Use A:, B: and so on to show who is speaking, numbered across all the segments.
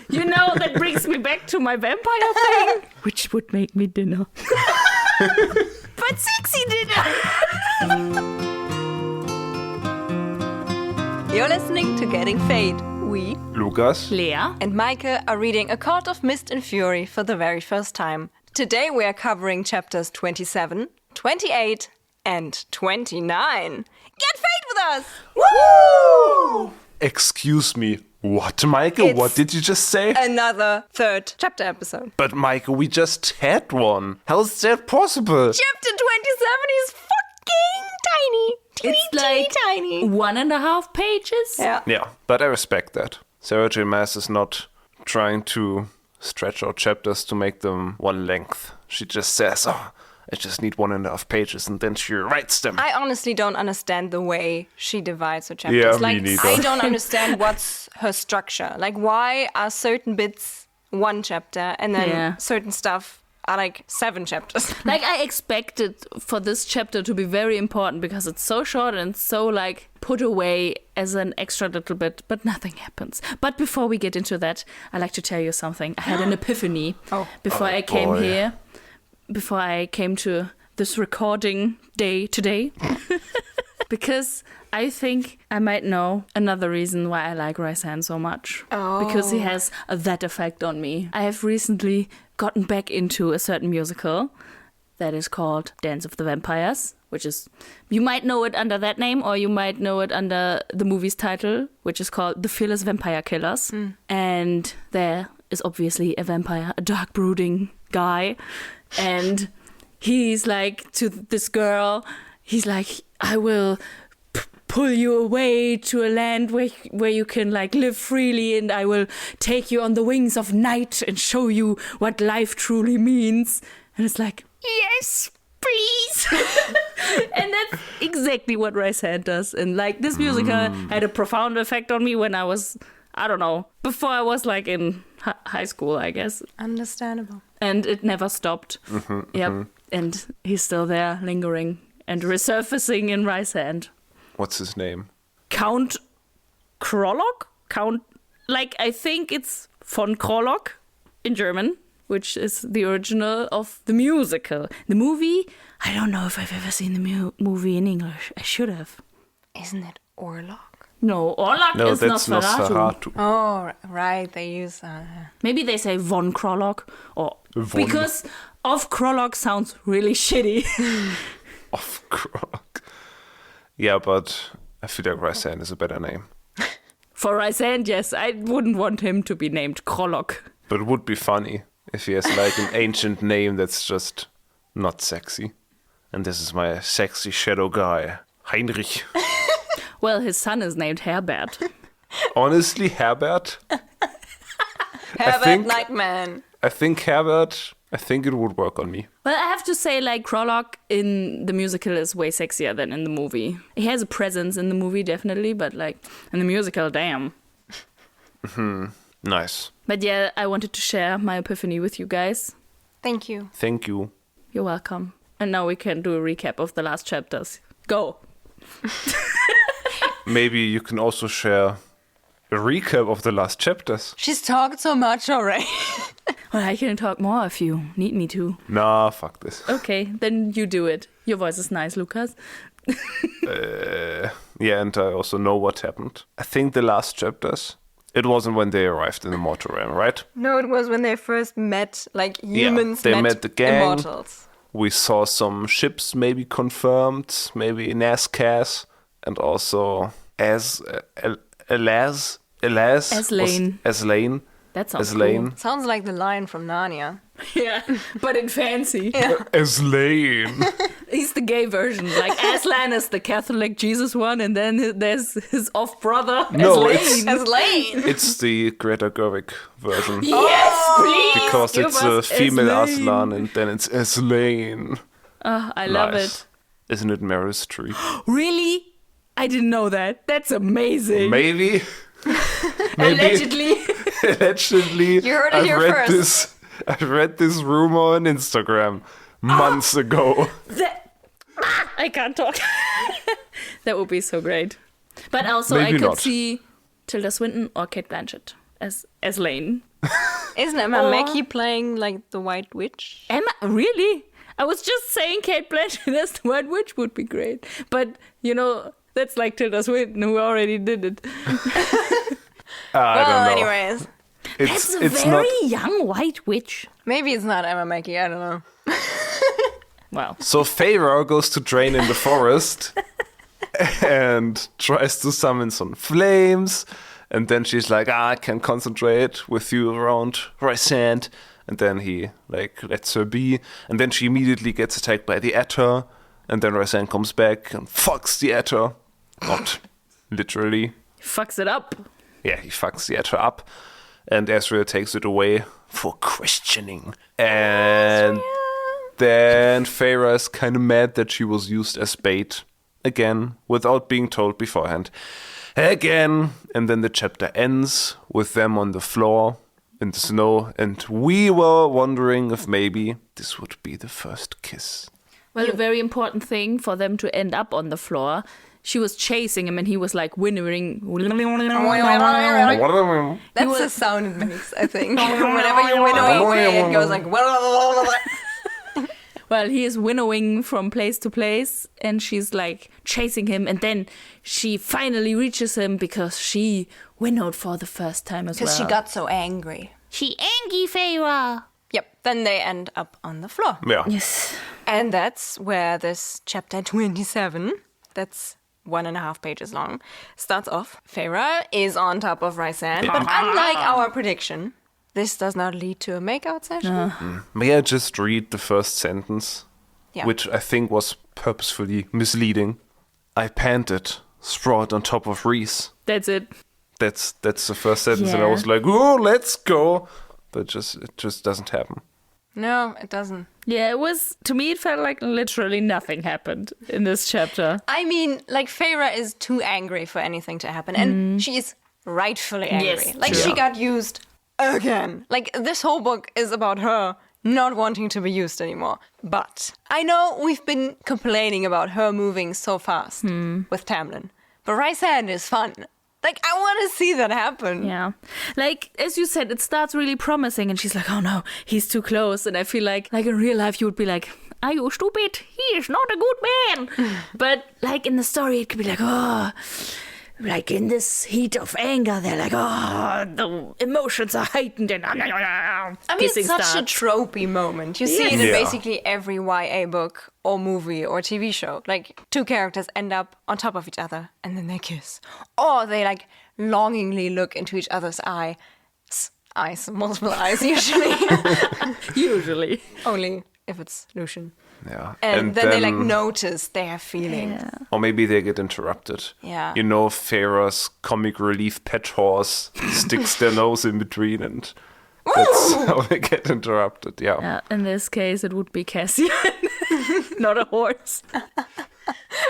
A: You know, that brings me back to my vampire thing, which would make me dinner. But sexy dinner!
B: You're listening to Getting Fae'd. We,
C: Lukas,
A: Lea,
B: and Meike are reading A Court of Mist and Fury for the very first time. Today we are covering chapters 27, 28, and 29. Get Fae'd with us!
C: Woo! Excuse me, what, Meike?
B: It's
C: what did you just say?
B: Another third chapter episode.
C: But Meike, we just had one. How is that possible?
B: Chapter 27 is fucking tiny.
A: it's like
B: Tiny.
A: 1.5 pages.
C: Yeah, but I respect that. Sarah J. Maas is not trying to stretch out chapters to make them one length. She just says, I just need 1.5 pages, and then she writes them.
B: I honestly don't understand the way she divides her chapters.
C: Yeah,
B: like,
C: me neither.
B: I don't understand what's her structure. Like, why are certain bits one chapter and then certain stuff are like 7 chapters?
A: Like, I expected for this chapter to be very important because it's so short and so, like, put away as an extra little bit, but nothing happens. But before we get into that, I'd like to tell you something. I had an epiphany before I came here, before I came to this recording day today. Because I think I might know another reason why I like Rhys so much. Because he has that effect on me. I have recently gotten back into a certain musical that is called Dance of the Vampires, which is, you might know it under that name, or you might know it under the movie's title, which is called The Fearless Vampire Killers. And there is obviously a vampire, a dark brooding guy, and he's like to this girl, he's like, I will pull you away to a land where you can like live freely, and I will take you on the wings of night and show you what life truly means. And it's like, yes, please. And that's exactly what Rhys does. And like, this musical had a profound effect on me when I was, I don't know, before I was like in high school, I guess.
B: Understandable.
A: And it never stopped. And he's still there, lingering and resurfacing in Rhys.
C: What's his name?
A: Count Krolok? Like, I think it's von Krolok in German, which is the original of the musical. The movie, I don't know if I've ever seen the movie in English. I should have.
B: Isn't it Orlok?
A: No, Orlok is
C: that's
A: Nosferatu.
B: Oh, right. They use...
A: Maybe they say von Krolok, or
C: Von.
A: because of Krolok sounds really shitty.
C: Of Krog. Yeah, but I feel like Rhys is a better name.
A: For Rhys, yes, I wouldn't want him to be named Krolok.
C: But it would be funny if he has like an ancient name that's just not sexy. And this is my sexy shadow guy, Heinrich.
A: Well, his son is named Herbert.
C: Honestly, Herbert?
B: Herbert Nightman.
C: I think Herbert, it would work on me.
A: Well, I have to say, like, Krolok in the musical is way sexier than in the movie. He has a presence in the movie, definitely, but, like, in the musical, damn.
C: Nice.
A: But yeah, I wanted to share my epiphany with you guys.
B: Thank you.
C: Thank you.
A: You're welcome. And now we can do a recap of the last chapters. Go!
C: Maybe you can also share a recap of the last chapters.
B: She's talked so much already.
A: Well, I can talk more if you need me to.
C: Nah, fuck this.
A: Okay, then you do it. Your voice is nice, Lukas.
C: Yeah, and I also know what happened. I think the last chapters, it wasn't when they arrived in the mortal realm, right?
B: No, it was when they first met, like, humans
C: they met the gang.
B: immortals.
C: We saw some ships maybe confirmed, maybe Nazcas, and also Aslane.
A: That sounds
C: Aslane.
A: cool.
B: Sounds like the lion from Narnia.
A: Yeah, but in fancy.
C: Aslane.
A: He's the gay version. Like, Aslan is the Catholic Jesus one, and then there's his off-brother,
C: No,
A: Aslane.
B: Aslane.
C: It's the Greta Gerwig version.
A: Yes, please!
C: Because
A: give
C: it's a
A: us
C: female
A: Aslane.
C: Aslan, and then it's Aslane.
A: Oh, I love
C: Nice.
A: it.
C: Isn't it Meryl Streep?
A: Really? I didn't know that. That's amazing.
C: Maybe.
A: Allegedly.
C: Allegedly.
B: You heard it here first.
C: I read this rumor on Instagram months ago.
A: I can't talk. That would be so great. But also,
C: Maybe
A: I could
C: not.
A: see Tilda Swinton or Kate Blanchett. as Lane.
B: Isn't Emma Meike playing like the White Witch?
A: Emma, really? I was just saying Kate Blanchett as the White Witch would be great. But, that's like Tilda Swinton, who already did it.
C: I don't know.
B: Anyways.
A: That's a very young White Witch.
B: Maybe it's not Emma Meike, I don't know.
A: Well.
C: So Feyre goes to drain in the forest and tries to summon some flames. And then she's like, I can concentrate with you around Rhysand. And then he, lets her be. And then she immediately gets attacked by the Atter. And then Rhysand comes back and fucks the Atter. Not literally.
A: He fucks it up.
C: Yeah, he fucks the Atter up. And Azriel takes it away for questioning. And then Feyre is kind of mad that she was used as bait. Again, without being told beforehand. Again. And then the chapter ends with them on the floor in the snow. And we were wondering if maybe this would be the first kiss.
A: Well, a very important thing for them to end up on the floor. She was chasing him and he was like winnowing.
B: That's the sound it makes, I think. Whenever you winnow away, it goes like...
A: Well, he is winnowing from place to place and she's like chasing him. And then she finally reaches him because she winnowed for the first time as well.
B: Because she got so angry.
A: She angry, Feyre.
B: Yep, then they end up on the floor.
C: Yeah.
A: Yes.
B: And that's where this chapter 27, that's 1.5 pages long, starts off. Feyre is on top of Rhysand, but unlike our prediction, this does not lead to a makeout session.
C: May I just read the first sentence?
B: Yeah.
C: Which I think was purposefully misleading. I panted, sprawled on top of Rhys.
A: That's it.
C: That's the first sentence, and I
A: Yeah.
C: was like, "Oh, let's go!" But it just doesn't happen.
B: No, it doesn't.
A: Yeah, to me, it felt like literally nothing happened in this chapter.
B: I mean, Feyre is too angry for anything to happen, and she is rightfully angry.
A: Yes,
B: she
C: true.
B: got used again. This whole book is about her not wanting to be used anymore. But I know we've been complaining about her moving so fast with Tamlin, but Rhysand is fun. I want to see that happen.
A: Yeah. As you said, it starts really promising and she's like, oh no, he's too close. And I feel like in real life, you would be like, are you stupid? He is not a good man. But in the story, it could be like, oh, in this heat of anger, they're like, oh, the emotions are heightened and
B: I mean,
A: kissing
B: it's such
A: starts.
B: a tropey moment. You see it in
C: Yeah.
B: basically every YA book or movie or TV show. Two characters end up on top of each other and then they kiss. Or they longingly look into each other's eyes, multiple eyes usually.
A: Usually.
B: Only if it's Lucian.
C: Yeah.
B: And then they notice their feelings.
C: Or maybe they get interrupted.
B: Yeah.
C: Feyre's comic relief pet horse sticks their nose in between, and that's how they get interrupted. Yeah.
A: Yeah, in this case, it would be Cassian, not a horse.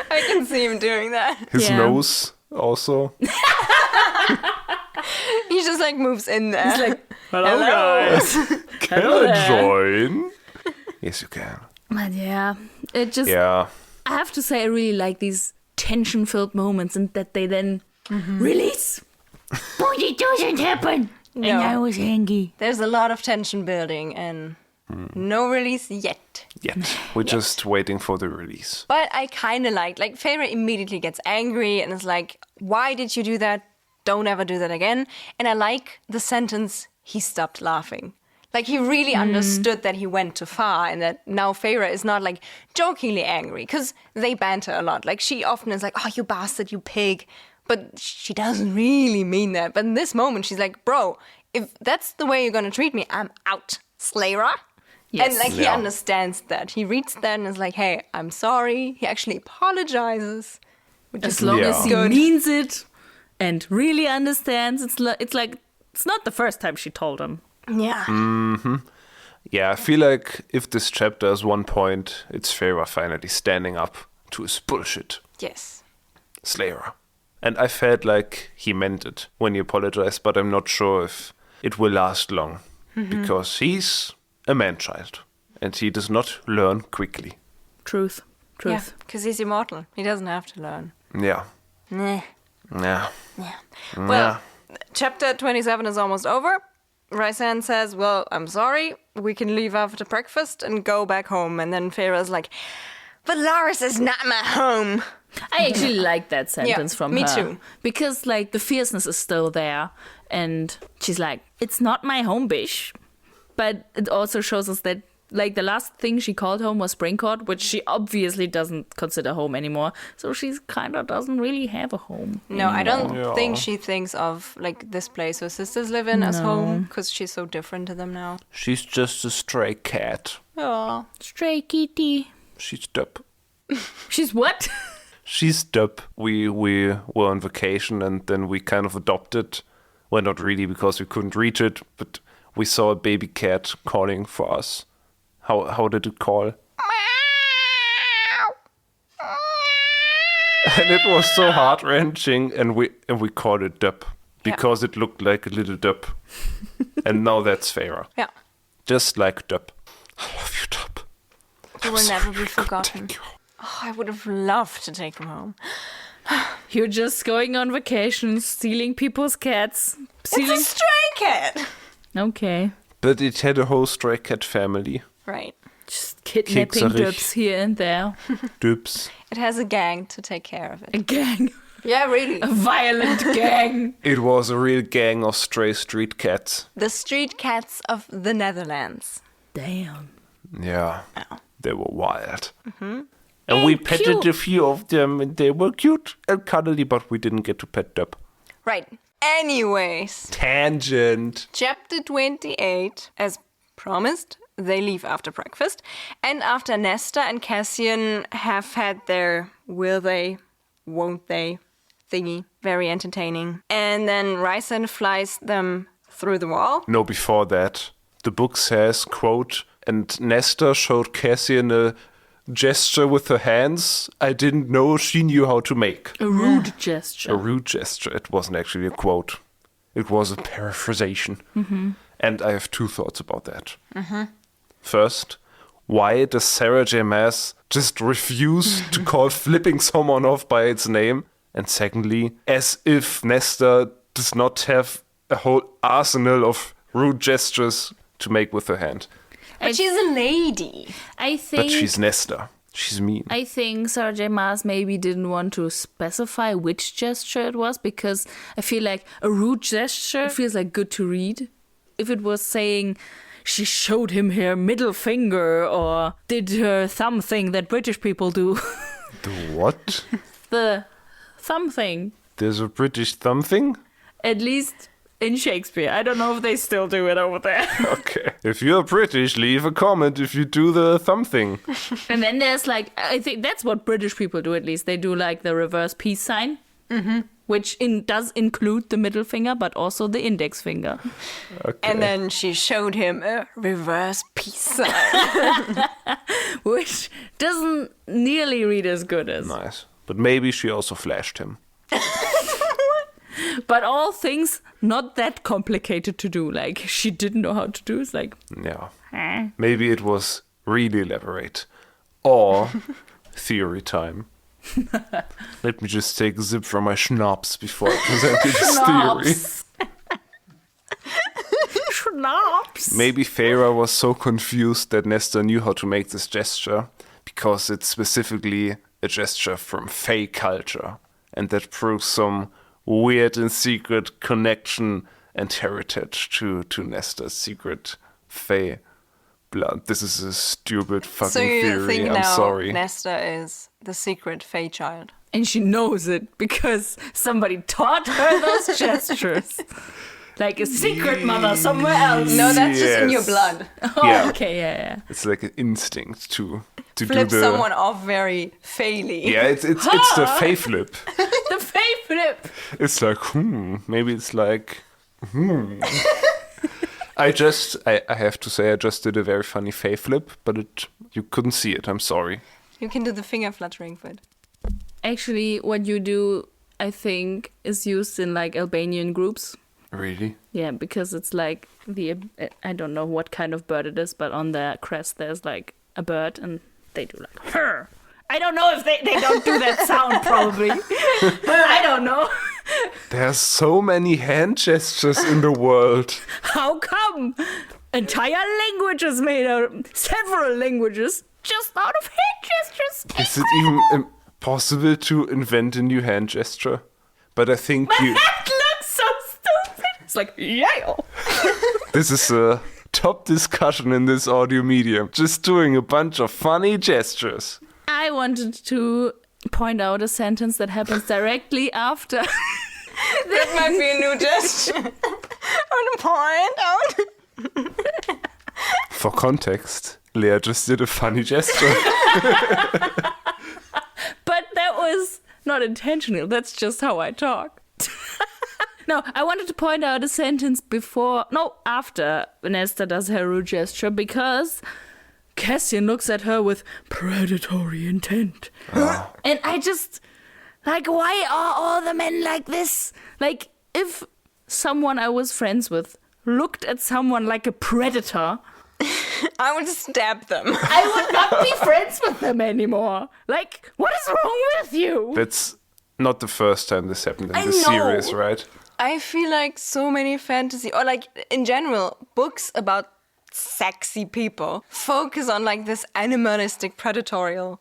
B: I can see him doing that.
C: His
A: Yeah.
C: nose also.
B: He just moves in there.
A: It's like, hello guys.
C: Can
A: Hello
C: I
A: there.
C: join? Yes, you can.
A: But yeah, it just,
C: Yeah.
A: I have to say, I really like these tension-filled moments and that they then release. But it doesn't happen.
B: No.
A: And I was angry.
B: There's a lot of tension building and no release yet.
C: Yet. We're just waiting for the release.
B: But I kind of like Feyre immediately gets angry and is like, why did you do that? Don't ever do that again. And I like the sentence, he stopped laughing. He really understood that he went too far and that now Feyre is not jokingly angry because they banter a lot. She often is like, oh, you bastard, you pig. But she doesn't really mean that. But in this moment, she's like, bro, if that's the way you're going to treat me, I'm out. Slayer.
A: Yes.
B: And he
C: Yeah.
B: understands that. He reads that and is like, hey, I'm sorry. He actually apologizes. Which
A: As
B: is
A: long
C: Yeah.
A: as he
B: good.
A: means it and really understands, it's not the first time she told him.
B: Yeah.
C: Yeah, I feel like if this chapter is one point, it's Feyre finally standing up to his bullshit.
B: Yes.
C: Slayer. And I felt like he meant it when he apologized, but I'm not sure if it will last long. Because he's a man-child. And he does not learn quickly.
A: Truth.
B: Yeah, because he's immortal. He doesn't have to learn.
C: Yeah.
B: Nah.
C: Yeah.
B: Well,
C: Yeah.
B: chapter 27 is almost over. Rhys says, well, I'm sorry, we can leave after breakfast and go back home. And then Feyre's like, Velaris is not my home.
A: I actually like that sentence from her.
B: Me too.
A: Because, like, the fierceness is still there. And she's like, it's not my home, bish. But it also shows us that, like, the last thing she called home was Springcourt, which she obviously doesn't consider home anymore. So she kind of doesn't really have a home.
B: No, I don't
C: Yeah.
B: think she thinks of, like, this place her sisters live in as home, because she's so different to them now.
C: She's just a stray cat.
B: Oh.
A: Stray kitty.
C: She's dup.
A: She's what?
C: She's dup. We were on vacation and then we kind of adopted. Well, not really because we couldn't reach it, but we saw a baby cat calling for us. How did it call? And it was so heart-wrenching, and we called it dup because it looked like a little dup. And now that's Feyre.
B: Yeah.
C: Just like dup. I love you, dup.
B: You will never be forgotten.
C: Thank you.
B: Oh, I would have loved to take him home.
A: You're just going on vacation, stealing people's cats.
B: It's a stray cat.
A: Okay.
C: But it had a whole stray cat family.
B: Right.
A: Just kidnapping
C: Kekserich.
A: dubs here and there.
C: Dups.
B: It has a gang to take care of
A: A
B: it.
A: gang.
B: Yeah, really.
A: A violent gang.
C: It was a real gang of stray street cats.
B: The street cats of the Netherlands.
A: Damn.
C: Yeah.
B: Oh.
C: They were wild. And we petted
A: cute.
C: a few of them, and they were cute and cuddly, but we didn't get to pet Dup.
B: Right. Anyways,
C: Tangent.
B: chapter 28, as promised, they leave after breakfast. And after Nesta and Cassian have had their will they, won't they thingy, very entertaining. And then Rhys flies them through the wall.
C: No, before that, the book says, quote, and Nesta showed Cassian a gesture with her hands I didn't know she knew how to make.
A: A rude
C: A
A: gesture.
C: rude gesture. It wasn't actually a quote. It was a paraphrasation. And I have two thoughts about that. First, why does Sarah J. Maas just refuse to call flipping someone off by its name? And secondly, as if Nesta does not have a whole arsenal of rude gestures to make with her hand.
B: But she's a lady.
A: I think
C: But she's Nesta. She's mean.
A: I think Sarah J. Maas maybe didn't want to specify which gesture it was because I feel like a rude gesture feels like good to read. If it was saying she showed him her middle finger or did her thumb thing that British people do.
C: The what?
A: The thumb thing.
C: There's a British thumb thing?
A: At least in Shakespeare. I don't know if they still do it over there.
C: Okay. If you're British, leave a comment if you do the thumb thing.
A: And then there's like, I think that's what British people do at least. They do like the reverse peace sign, which does include the middle finger, but also the index finger.
C: Okay.
B: And then she showed him a reverse peace sign.
A: Which doesn't nearly read as good as.
C: Nice. But maybe she also flashed him.
A: But all things not that complicated to do. Like, she didn't know how to do. It's like,
C: Yeah.
A: eh.
C: Maybe it was really elaborate. Or theory time. Let me just take a sip from my schnapps before I present this theory.
A: Schnapps. Schnapps.
C: Maybe Feyre was so confused that Nesta knew how to make this gesture because it's specifically a gesture from Fae culture. And that proves some weird and secret connection and heritage to Nesta's secret Fae blood. This is a stupid fucking
B: So you
C: theory.
B: think
C: I'm
B: now
C: sorry.
B: Nesta is the secret Fae child?
A: And she knows it because somebody taught her those gestures. Like a secret mother somewhere else.
B: No, that's just in your
C: Yes.
B: blood.
A: Oh,
C: Yeah.
A: okay, yeah.
C: It's like an instinct to
B: Flip
C: do the
B: someone off very faily.
C: Yeah, it's the fae-flip.
A: The fae-flip.
C: It's like, maybe it's like, I have to say, I just did a very funny fae-flip, but you couldn't see it. I'm sorry.
B: You can do the finger fluttering for it.
A: Actually, what you do, I think, is used in like Albanian groups.
C: Really?
A: Yeah, because it's like I don't know what kind of bird it is, but on the crest there's like a bird and they do like, her. I don't know if they don't do that sound probably. But I don't know.
C: There are so many hand gestures in the world.
A: How come? Entire languages made out, several languages, just out of hand gestures.
C: Is it even possible to invent a new hand gesture? But I think
A: My hand looks so stupid. It's like, yeah.
C: this is a top discussion in this audio medium. Just doing a bunch of funny gestures.
A: I wanted to point out a sentence that happens directly after.
B: That might be a new gesture. On a point out.
C: For context, Lea just did a funny gesture.
A: But that was not intentional. That's just how I talk. No, I wanted to point out a sentence after Nesta does her rude gesture, because Cassian looks at her with predatory intent. And I just, like, why are all the men like this? Like, if someone I was friends with looked at someone like a predator,
B: I would stab them.
A: I would not be friends with them anymore. Like, what is wrong with you?
C: That's not the first time this happened in
B: I
C: the
B: know.
C: series, right?
B: I feel like so many fantasy, or like in general, books about sexy people focus on like this animalistic, predatorial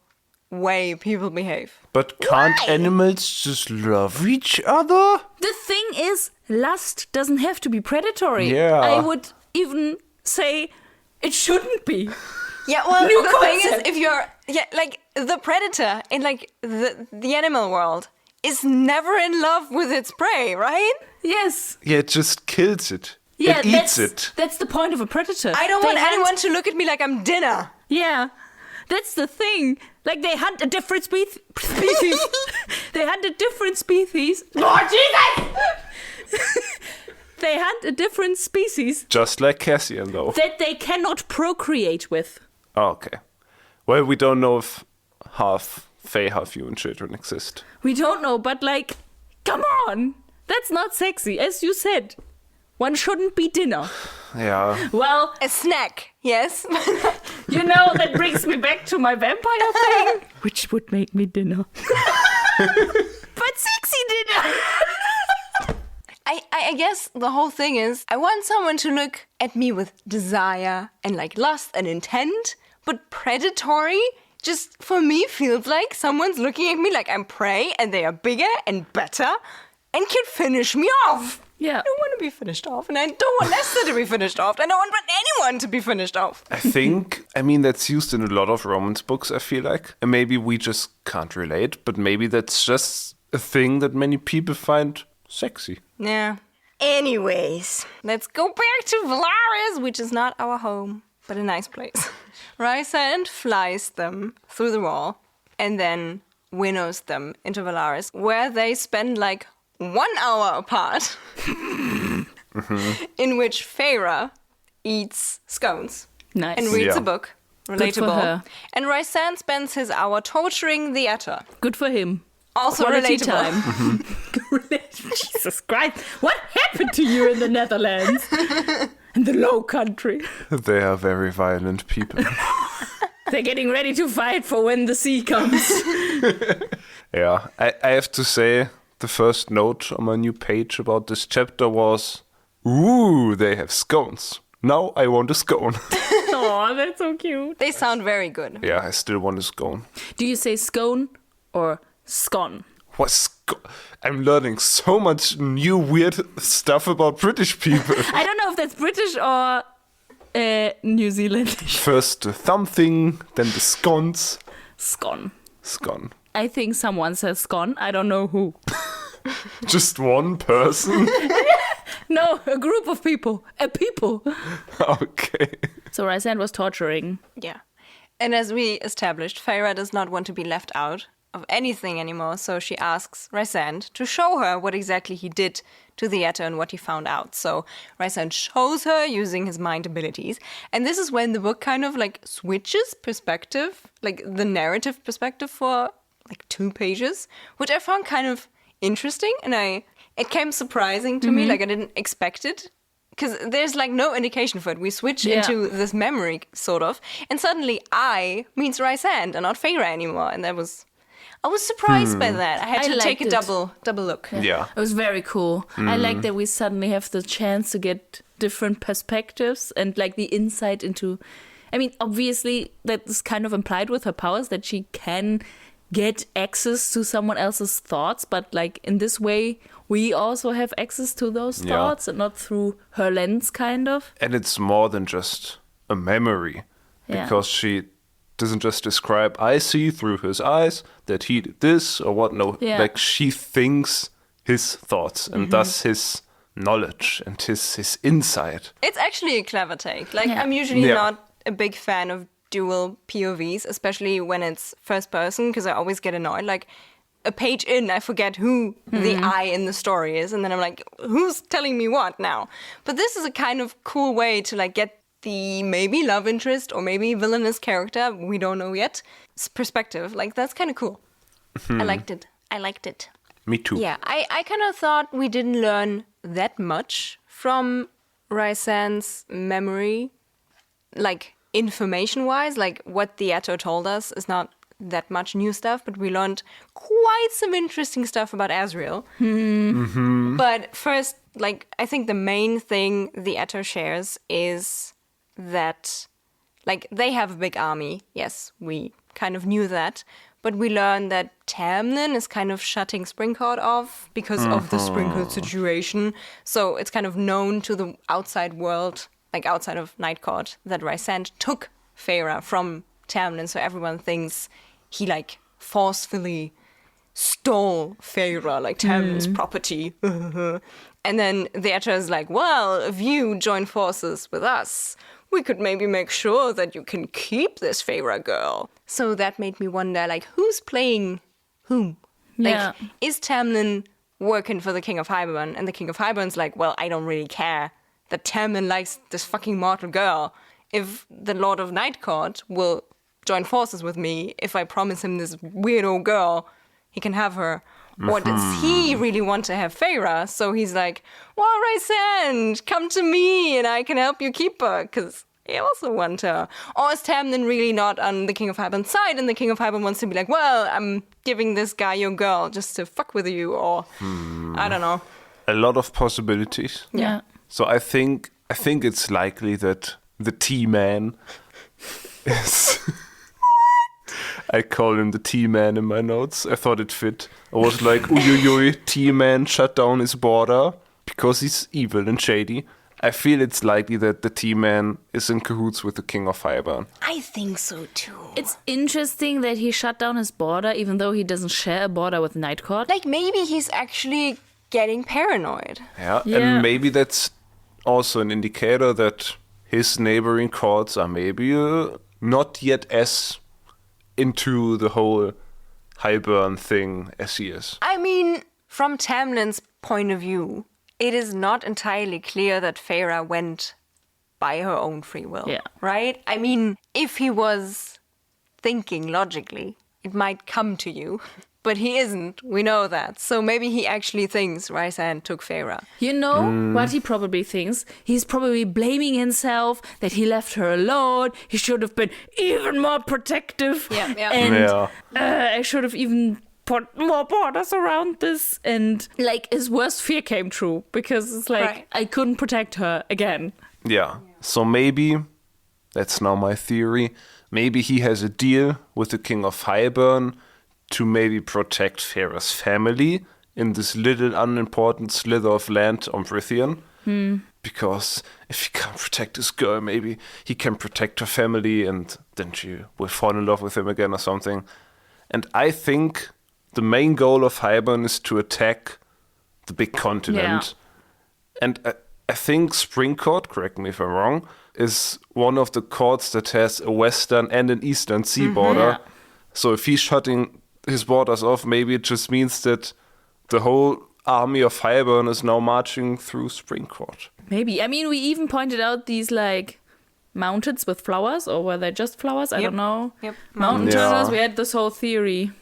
B: way people behave.
C: But can't animals just love each other?
A: The thing is, lust doesn't have to be predatory.
C: Yeah.
A: I would even say it shouldn't be.
B: Yeah, well,
A: New
B: the thing is,
A: concept.
B: if you're, like, the predator in, like, the animal world is never in love with its prey, right?
A: Yes.
C: Yeah, it just kills it.
A: Yeah,
C: it eats it.
A: That's the point of a predator.
B: I don't
A: They
B: want
A: hunt-
B: anyone to look at me like I'm dinner.
A: Yeah. That's the thing. Like, they hunt a different species. They hunt a different species. Lord Jesus! They hunt a different species
C: Just like Cassian, though.
A: that they cannot procreate with.
C: Oh, okay. Well, we don't know if half fae, half human children exist.
A: We don't know, but like, come on. That's not sexy, as you said. One shouldn't be dinner.
C: Yeah.
A: Well,
B: A snack, yes?
A: you know, that brings me back to my vampire thing. Which would make me dinner. But sexy dinner.
B: I guess the whole thing is, I want someone to look at me with desire and like lust and intent, but predatory just for me feels like someone's looking at me like I'm prey and they are bigger and better and can finish me off.
A: Yeah.
B: I don't want to be finished off, and I don't want Nesta to be finished off. I don't want anyone to be finished off.
C: I think, that's used in a lot of romance books, I feel like. And maybe we just can't relate, but maybe that's just a thing that many people find sexy.
B: Yeah. Anyways, let's go back to Velaris, which is not our home, but a nice place. Rhys flies them through the wall and then winnows them into Velaris, where they spend like 1 hour apart, in which Feyre eats scones
A: Nice.
B: and reads
C: Yeah.
B: a book.
A: Good for
B: Relatable.
A: her.
B: And Rhys spends his hour torturing the Etter.
A: Good for him.
B: Also
A: Quality
B: relatable.
A: time. Jesus Christ. What happened to you in the Netherlands? In the Low Country?
C: They are very violent people.
A: They're getting ready to fight for when the sea comes.
C: Yeah, I have to say, the first note on my new page about this chapter was, ooh, they have scones. Now I want a scone.
A: Oh, that's so cute.
B: They sound very good.
C: Yeah, I still want a scone.
A: Do you say scone or scone?
C: What I'm learning so much new weird stuff about British people.
A: I don't know if that's British or New Zealandish.
C: First the thumb thing, then the scones.
A: Scone.
C: Scone.
A: I think someone says scone. I don't know who.
C: Just one person?
A: No, a group of people. A people.
C: Okay.
A: So Rhys was torturing.
B: Yeah. And as we established, Feyre does not want to be left out of anything anymore, so she asks Rhys to show her what exactly he did to the Etter and what he found out. So Rhys shows her using his mind abilities. And this is when the book kind of like switches perspective, like the narrative perspective for like 2 pages, which I found kind of interesting. And it came surprising to me, like I didn't expect it. Because there's like no indication for it. We switch into this memory, sort of. And suddenly I means Rhys and not Feyre anymore. And that was... I was surprised by that. I had to take a
A: liked
B: double look.
C: Yeah.
A: It was very cool. I like that we suddenly have the chance to get different perspectives and like the insight into... I mean, obviously, that is kind of implied with her powers, that she can get access to someone else's thoughts. But like in this way, we also have access to those thoughts and not through her lens, kind of.
C: And it's more than just a memory.
A: Yeah.
C: Because she doesn't just describe, I see through his eyes that he did this or what. No, like she thinks his thoughts and thus his knowledge and his insight.
B: It's actually a clever take. Like, I'm usually not a big fan of dual POVs, especially when it's first person, because I always get annoyed. Like, a page in, I forget who the I in the story is, and then I'm like, who's telling me what now? But this is a kind of cool way to like get the maybe love interest or maybe villainous character, we don't know yet, perspective. Like, that's kind of cool. I liked it.
C: Me too.
B: Yeah, I kind of thought we didn't learn that much from Rhys' memory, like information-wise. Like, what the Atto told us is not that much new stuff, but we learned quite some interesting stuff about Azriel. But first, like, I think the main thing the Atto shares is that, like, they have a big army. Yes, we kind of knew that. But we learned that Tamlin is kind of shutting Springcourt off because of the Springcourt situation. So it's kind of known to the outside world, like outside of Nightcourt, that Rhysand took Feyre from Tamlin. So everyone thinks he, like, forcefully stole Feyre, like Tamlin's property. And then the Atto is like, well, if you join forces with us, we could maybe make sure that you can keep this Feyre girl. So that made me wonder, like, who's playing whom? Like, is Tamlin working for the King of Hybern? And the King of Hybern's like, well, I don't really care that Tamlin likes this fucking mortal girl. If the Lord of Nightcourt will join forces with me, if I promise him this weirdo girl, he can have her. Or does he really want to have Feyre? So he's like, well, Rhysand, come to me and I can help you keep her, because I also want her. Or is Tamlin really not on the King of Hybern's side, and the King of Hybern wants to be like, well, I'm giving this guy your girl just to fuck with you, or I don't know.
C: A lot of possibilities.
A: Yeah.
C: So I think it's likely that the T-Man is... I call him the T-Man in my notes. I thought it fit. I was like, uy, T-Man shut down his border because he's evil and shady. I feel it's likely that the T-Man is in cahoots with the King of Hybern.
B: I think so too.
A: It's interesting that he shut down his border, even though he doesn't share a border with Nightcourt.
B: Like, maybe he's actually getting paranoid.
C: Yeah, and maybe that's also an indicator that his neighboring courts are maybe not yet as into the whole Hybern thing as he is.
B: I mean, from Tamlin's point of view, it is not entirely clear that Feyre went by her own free will, right? I mean, if he was thinking logically, it might come to you. But he isn't. We know that. So maybe he actually thinks Rhysand took Feyre.
A: You know what he probably thinks? He's probably blaming himself that he left her alone. He should have been even more protective. And I should have even put more borders around this. And like his worst fear came true because it's like I couldn't protect her again.
C: Yeah. So maybe, that's now my theory, maybe he has a deal with the King of Hybern to maybe protect Feyre's family in this little unimportant slither of land on Prythian. Because if he can't protect his girl, maybe he can protect her family and then she will fall in love with him again or something. And I think the main goal of Hybern is to attack the big continent. And I think Springcourt, correct me if I'm wrong, is one of the courts that has a western and an eastern sea border. So if he's shutting his borders off, maybe it just means that the whole army of Hybern is now marching through Springcourt.
A: Maybe. I mean, we even pointed out these, like, mountains with flowers, or were they just flowers? I don't know. Mountain tunnels, we had this whole theory.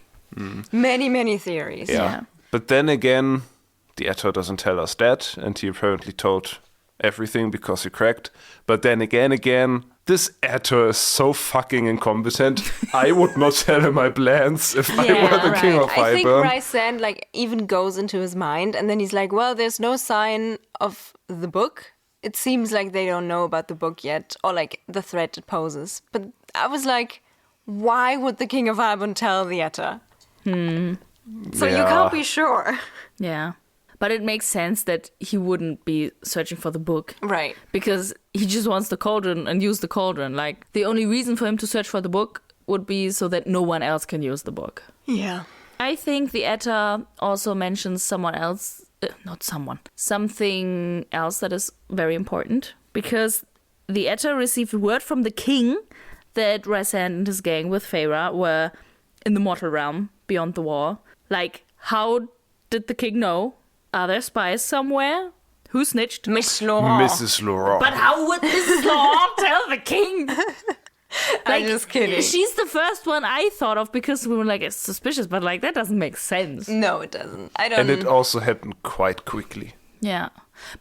B: Many theories.
C: Yeah. But then again, the Atto doesn't tell us that, and he apparently told everything because he cracked. But then again, this actor is so fucking incompetent. I would not tell him my plans if I were the king of
B: I think
C: Hybern.
B: Rhys and like even goes into his mind, and then he's like, well, there's no sign of the book. It seems like they don't know about the book yet, or like the threat it poses. But I was like, why would the king of Hybern tell the Etta? So you can't be sure.
A: Yeah. But it makes sense that he wouldn't be searching for the book.
B: Right.
A: Because he just wants the cauldron and use the cauldron. Like, the only reason for him to search for the book would be so that no one else can use the book.
B: Yeah.
A: I think the Etta also mentions something else that is very important. Because the Etta received word from the king that Rhys and his gang with Feyre were in the mortal realm beyond the wall. Like, how did the king know? Are there spies somewhere? Who snitched?
B: Miss Laurent.
C: Mrs. Laurent.
A: But how would Mrs. Laurent tell the king?
B: I'm just kidding.
A: She's the first one I thought of because we were like, it's suspicious, but like that doesn't make sense.
B: No, it doesn't. I don't.
C: And it also happened quite quickly.
A: Yeah.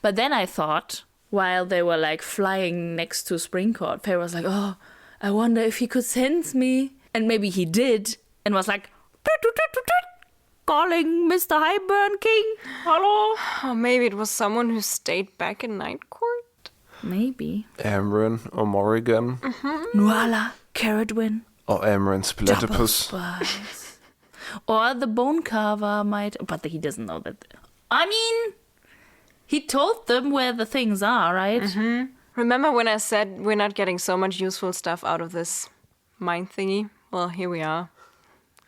A: But then I thought, while they were like flying next to Springcourt, Feyre was like, oh, I wonder if he could sense me. And maybe he did and was like, calling Mr. Hybern King. Hello?
B: Oh, maybe it was someone who stayed back in Night Court.
A: Maybe.
C: Amren or Morrigan.
A: Nuala, Caradwyn.
C: Or Amren's platypus.
A: Spies. Or the bone carver might... But he doesn't know that... I mean... He told them where the things are, right?
B: Remember when I said we're not getting so much useful stuff out of this mind thingy? Well, here we are.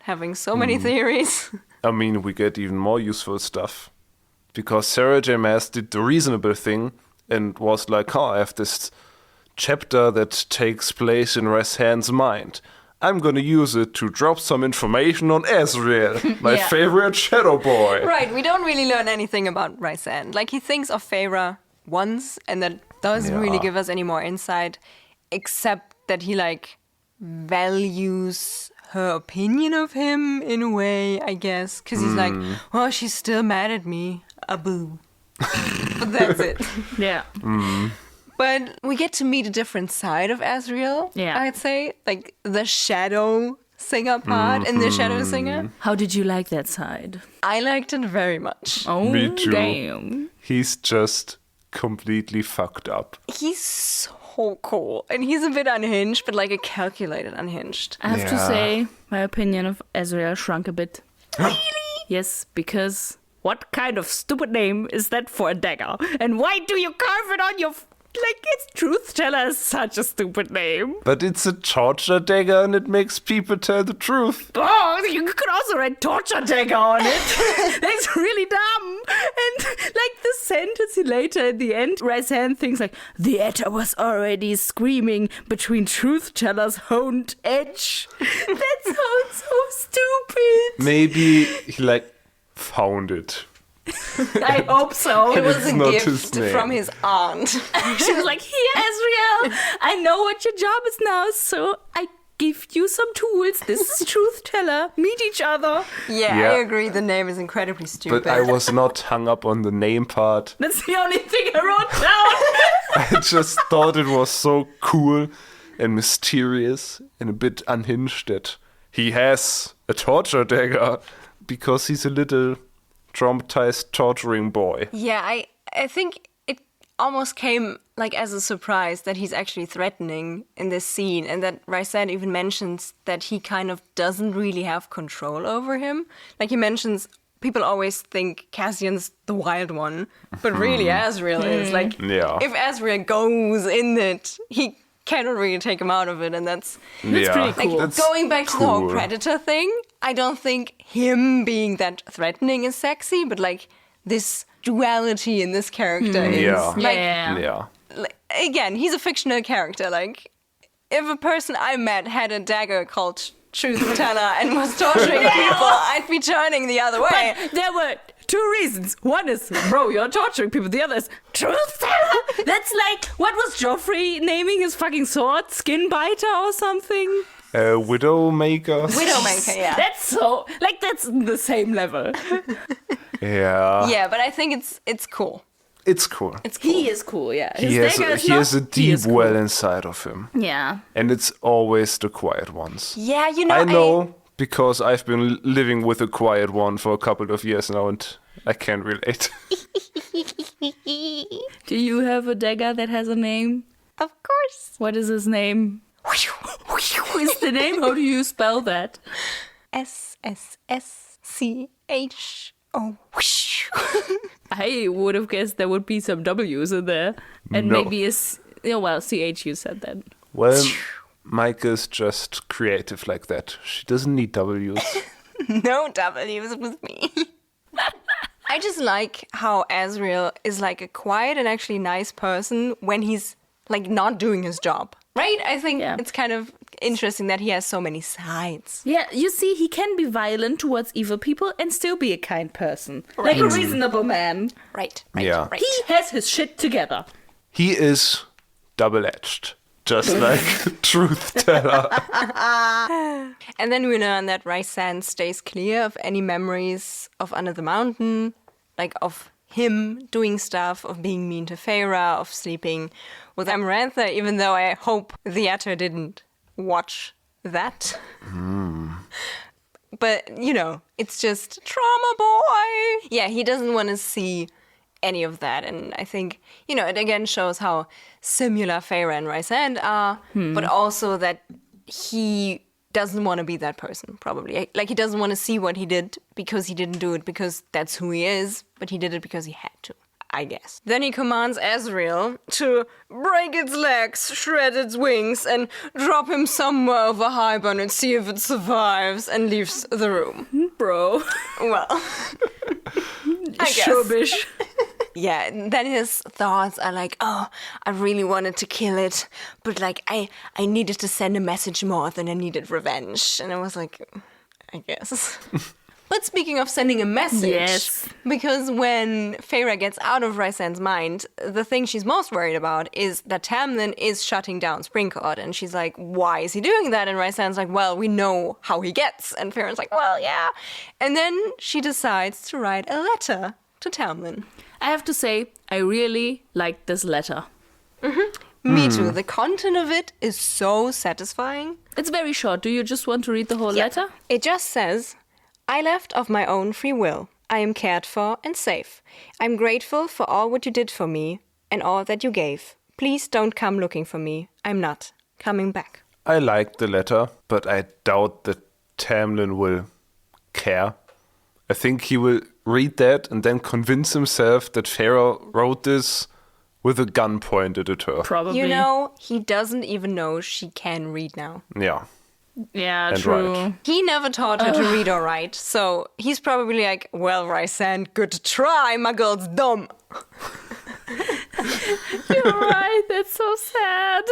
B: Having so many theories.
C: I mean, we get even more useful stuff. Because Sarah J. Maas did the reasonable thing and was like, oh, I have this chapter that takes place in Razhan's mind. I'm gonna use it to drop some information on Azriel, my
A: Yeah.
C: favorite shadow boy.
B: Right, we don't really learn anything about Rhys. Like, he thinks of Feyre once, and that doesn't really give us any more insight, except that he, like, values her opinion of him in a way, I guess. Because he's like, oh, she's still mad at me. A boo. But that's it.
A: Yeah.
B: But we get to meet a different side of Azriel,
A: Yeah.
B: I'd say. Like, the shadow singer part in the Shadow Singer.
A: How did you like that side?
B: I liked it very much.
A: Oh,
C: Me too.
A: damn.
C: He's just completely fucked up.
B: He's so cool. And he's a bit unhinged, but like a calculated unhinged.
A: I have to
C: Yeah.
A: say, my opinion of Azriel shrunk a bit.
B: Really?
A: Yes, because what kind of stupid name is that for a dagger? And why do you carve it on your... Like, it's Truth Teller is such a stupid name.
C: But it's a torture dagger and it makes people tell the truth.
A: Oh, you could also write torture dagger on it. That's really dumb. And like the sentence later at the end, Razhan thinks like, the Etta was already screaming between Truth Teller's honed edge. That sounds so stupid.
C: Maybe he like found it.
A: I hope so.
B: It was
C: It's
B: a
C: not his
B: gift
C: name.
B: from his aunt.
A: She was like, here, Azriel, I know what your job is now, so I give you some tools. This is Truth Teller. Meet each other.
B: Yeah,
C: Yeah.
B: I agree. The name is incredibly stupid.
C: But I was not hung up on the name part.
A: That's the only thing I wrote down.
C: I just thought it was so cool and mysterious and a bit unhinged that he has a torture dagger because he's a little traumatized torturing boy.
B: Yeah, I think it almost came like as a surprise that he's actually threatening in this scene, and that Rhys even mentions that he kind of doesn't really have control over him. Like, he mentions people always think Cassian's the wild one, but really Azriel is. Like,
C: Yeah.
B: if Azriel goes in it, he cannot really take him out of it, and that's
A: pretty cool.
B: like
C: That's
B: going back to the whole
C: cool.
B: predator thing. I don't think him being that threatening is sexy, but like this duality in this character is
C: Yeah.
B: like,
C: Yeah.
B: like, again, he's a fictional character. Like, if a person I met had a dagger called Truth Teller and was torturing people, I'd be turning the other way.
A: But there were two reasons. One is, bro, you're torturing people. The other is, Truth Teller? That's like, what was Joffrey naming his fucking sword? Skin Biter or something?
C: Widowmaker.
B: Widowmaker, yeah.
A: That's so, like, that's the same level.
C: Yeah.
B: Yeah, but I think it's cool.
C: It's cool.
B: It's cool.
A: He is cool, yeah.
C: He has a deep well inside of him.
A: Yeah.
C: And it's always the quiet ones.
B: Yeah, you know.
C: I know because I've been living with a quiet one for a couple of years now and I can't relate.
A: Do you have a dagger that has a name?
B: Of course.
A: What is his name? What is the name? How do you spell that?
B: SSSCHO.
A: I would have guessed there would be some W's in there. And
C: No.
A: maybe CH, you said that.
C: Well, Meike is just creative like that. She doesn't need W's.
B: No W's with me. I just like how Azriel is like a quiet and actually nice person when he's like not doing his job. Right? I think it's kind of interesting that he has so many sides.
A: Yeah, you see, he can be violent towards evil people and still be a kind person. Like a reasonable man.
B: Right.
C: Yeah.
B: Right.
A: He has his shit together.
C: He is double-edged. Just like truth teller.
B: And then we learn that Rhys stays clear of any memories of Under the Mountain, like of him doing stuff, of being mean to Feyre, of sleeping with Amarantha, even though I hope the actor didn't watch that. But, you know, it's just trauma boy. Yeah, he doesn't want to see any of that. And I think, you know, it again shows how similar Feyre and Rhys are, but also that he doesn't want to be that person, probably. Like, he doesn't want to see what he did because he didn't do it because that's who he is, but he did it because he had to, I guess. Then he commands Azriel to break its legs, shred its wings, and drop him somewhere over Hybern and see if it survives, and leaves the room.
A: Bro.
B: Well, I guess.
A: Shubbish.
B: Yeah, then his thoughts are like, oh, I really wanted to kill it, but like I needed to send a message more than I needed revenge. And I was like, I guess. But speaking of sending a message,
A: yes.
B: Because when Feyre gets out of Rhysand's mind, the thing she's most worried about is that Tamlin is shutting down Springcourt. And she's like, why is he doing that? And Rhysand's like, well, we know how he gets. And Feyre's like, well, yeah. And then she decides to write a letter to Tamlin.
A: I have to say, I really liked this letter.
B: Me too. The content of it is so satisfying.
A: It's very short. Do you just want to read the whole letter?
B: It just says, I left of my own free will. I am cared for and safe. I'm grateful for all what you did for me and all that you gave. Please don't come looking for me. I'm not coming back.
C: I like the letter, but I doubt that Tamlin will care. I think he will read that and then convince himself that Feyre wrote this with a gun pointed at her.
A: Probably.
B: You know, he doesn't even know she can read now.
C: Yeah.
A: Yeah,
C: And
A: true.
C: right.
B: He never taught her to read or write, so he's probably like, well, Rhysand, good try, my girl's dumb.
A: You're right, that's so sad.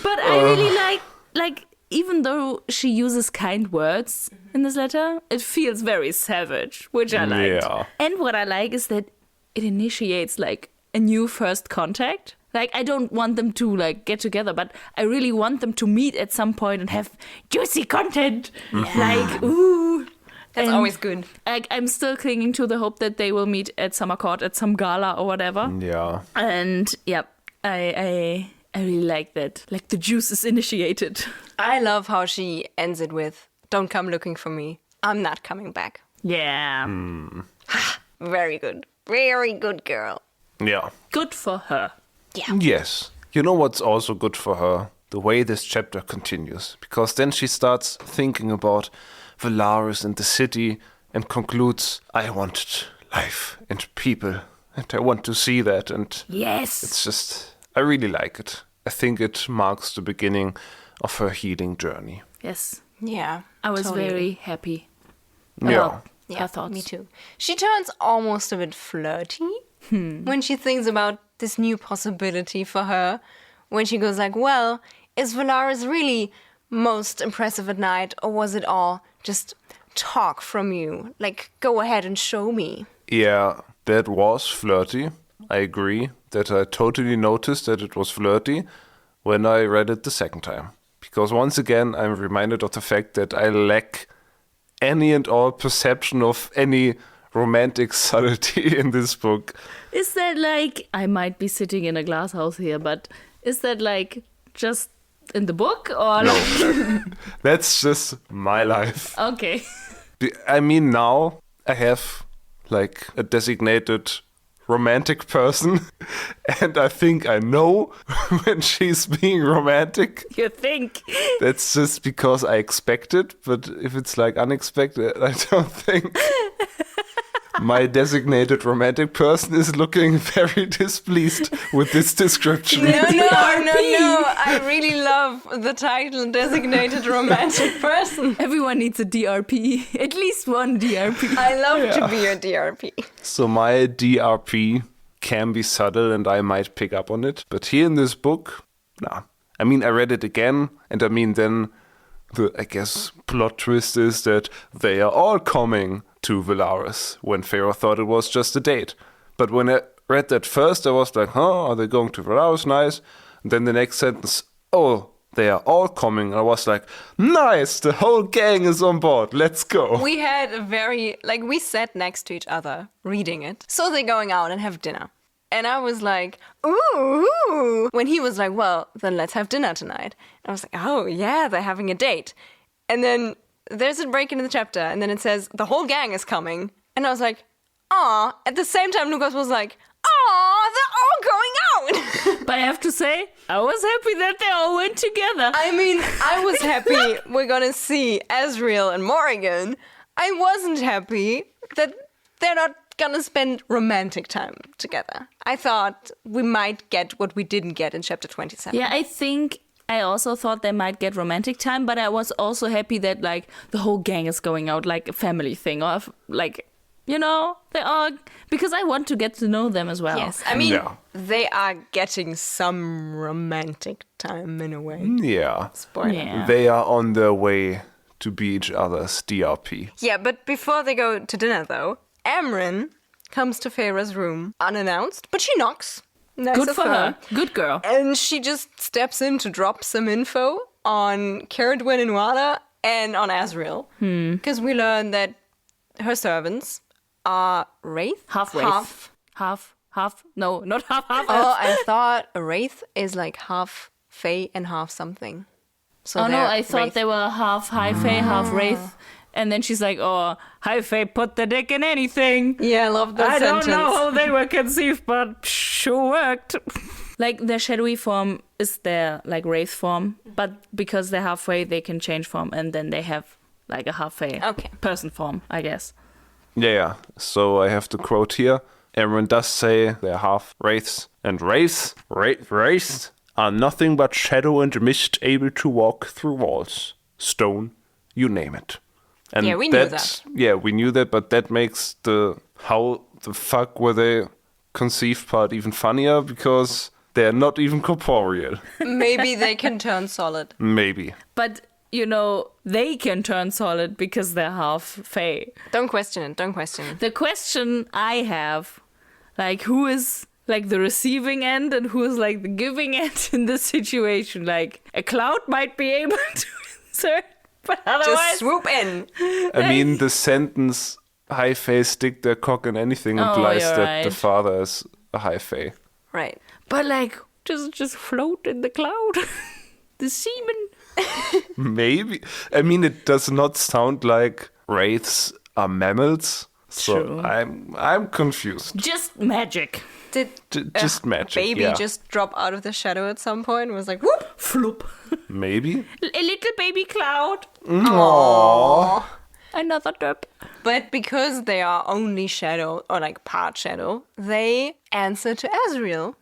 A: But I really like, even though she uses kind words in this letter, it feels very savage, which I like.
C: Yeah.
A: And what I like is that it initiates like a new first contact. Like, I don't want them to like get together, but I really want them to meet at some point and have juicy content. Like, ooh.
B: That's
A: And,
B: always good.
A: Like, I'm still clinging to the hope that they will meet at Summer Court at some gala or whatever.
C: Yeah.
A: And yeah, I really like that. Like, the juice is initiated.
B: I love how she ends it with, don't come looking for me. I'm not coming back.
A: Yeah.
B: Very good. Very good girl.
C: Yeah.
A: Good for her.
B: Yeah.
C: Yes. You know what's also good for her? The way this chapter continues. Because then she starts thinking about Velaris and the city and concludes, I wanted life and people and I want to see that. And
A: Yes.
C: it's just, I really like it. I think it marks the beginning of her healing journey.
A: Yes.
B: Yeah.
A: I was
B: totally.
A: very happy.
C: Yeah.
A: Her thoughts.
B: Me too. She turns almost a bit flirty when she thinks about this new possibility for her. When she goes like, well, is Velaris really most impressive at night, or was it all just talk from you? Like, go ahead and show me.
C: Yeah, that was flirty. I agree that I totally noticed that it was flirty when I read it the second time. Because once again, I'm reminded of the fact that I lack any and all perception of any romantic subtlety in this book.
A: Is that like, I might be sitting in a glass house here, but is that like just in the book or like...
C: That's just my life.
A: Okay.
C: I mean, now I have like a designated romantic person, and I think I know when she's being romantic.
A: You think?
C: That's just because I expect it, but if it's like unexpected, I don't think my designated romantic person is looking very displeased with this description.
B: No. I really love the title designated romantic person.
A: Everyone needs a DRP. At least one DRP.
B: I love to be a DRP.
C: So my DRP can be subtle and I might pick up on it. But here in this book, nah. I mean, I read it again, and I mean, then the, I guess, plot twist is that they are all coming to Velaris when Feyre thought it was just a date. But when I read that first, I was like, huh, are they going to Velaris? Nice. And then the next sentence, oh, they are all coming. I was like, nice, the whole gang is on board. Let's go.
B: We had a very, like, we sat next to each other reading it. So they're going out and have dinner. And I was like, ooh. When he was like, well, then let's have dinner tonight. And I was like, oh, yeah, they're having a date. And then there's a break in the chapter, and then it says, the whole gang is coming. And I was like, aw. At the same time, Lukas was like, aw, they're all going out.
A: But I have to say, I was happy that they all went together.
B: I mean, I was happy we're gonna see Azriel and Morrigan. I wasn't happy that they're not gonna spend romantic time together. I thought we might get what we didn't get in chapter 27.
A: Yeah, I also thought they might get romantic time, but I was also happy that like the whole gang is going out, like a family thing, or like, you know, they are, because I want to get to know them as well.
B: Yes, I mean, they are getting some romantic time in a way.
C: Yeah.
B: Spoiler.
A: Yeah.
C: They are on their way to be each other's DRP.
B: Yeah, but before they go to dinner, though, Amren comes to Feyre's room unannounced, but she knocks. Nice
A: Good
B: of
A: for her. Good girl.
B: And she just steps in to drop some info on Caradwyn and Wada and on Azriel. Because we learn that her servants are wraith?
A: Half wraith. Half. No, not half.
B: Oh, I thought a wraith is like half fae and half something. So
A: Oh no,
B: they're
A: I thought
B: wraith.
A: they were half high fae, half wraith. And then she's like, oh, high fae put the dick in anything.
B: Yeah, I love that sentence.
A: don't know how they were conceived, but sure worked. Like, their shadowy form is their, like, wraith form. But because they're halfway, they can change form. And then they have, like, a half-fae person form, I guess.
C: Yeah. So I have to quote here. Amren does say they're half wraiths. And wraiths are nothing but shadow and mist able to walk through walls, stone, you name it. And
B: yeah, we knew that.
C: Yeah, we knew that, but that makes the how the fuck were they conceived part even funnier, because they're not even corporeal.
B: Maybe they can turn solid.
C: Maybe.
A: But, you know, they can turn solid because they're half fae.
B: Don't question it. The
A: question I have, like, who is, like, the receiving end and who is, like, the giving end in this situation? Like, a cloud might be able to insert, but otherwise...
B: Just swoop in.
C: I mean, the sentence, high fae stick their cock in anything, implies that the father is a high fae.
B: Right.
A: But, like, just float in the cloud. The semen.
C: Maybe. I mean, it does not sound like wraiths are mammals. So
A: True.
C: I'm confused.
A: Just magic.
B: Did
C: Just magic,
B: baby
C: yeah.
B: just drop out of the shadow at some point and was like, whoop,
A: Floop.
C: Maybe.
A: A little baby cloud.
C: Aww.
A: Another derp.
B: But because they are only shadow, or like part shadow, they answer to Azriel.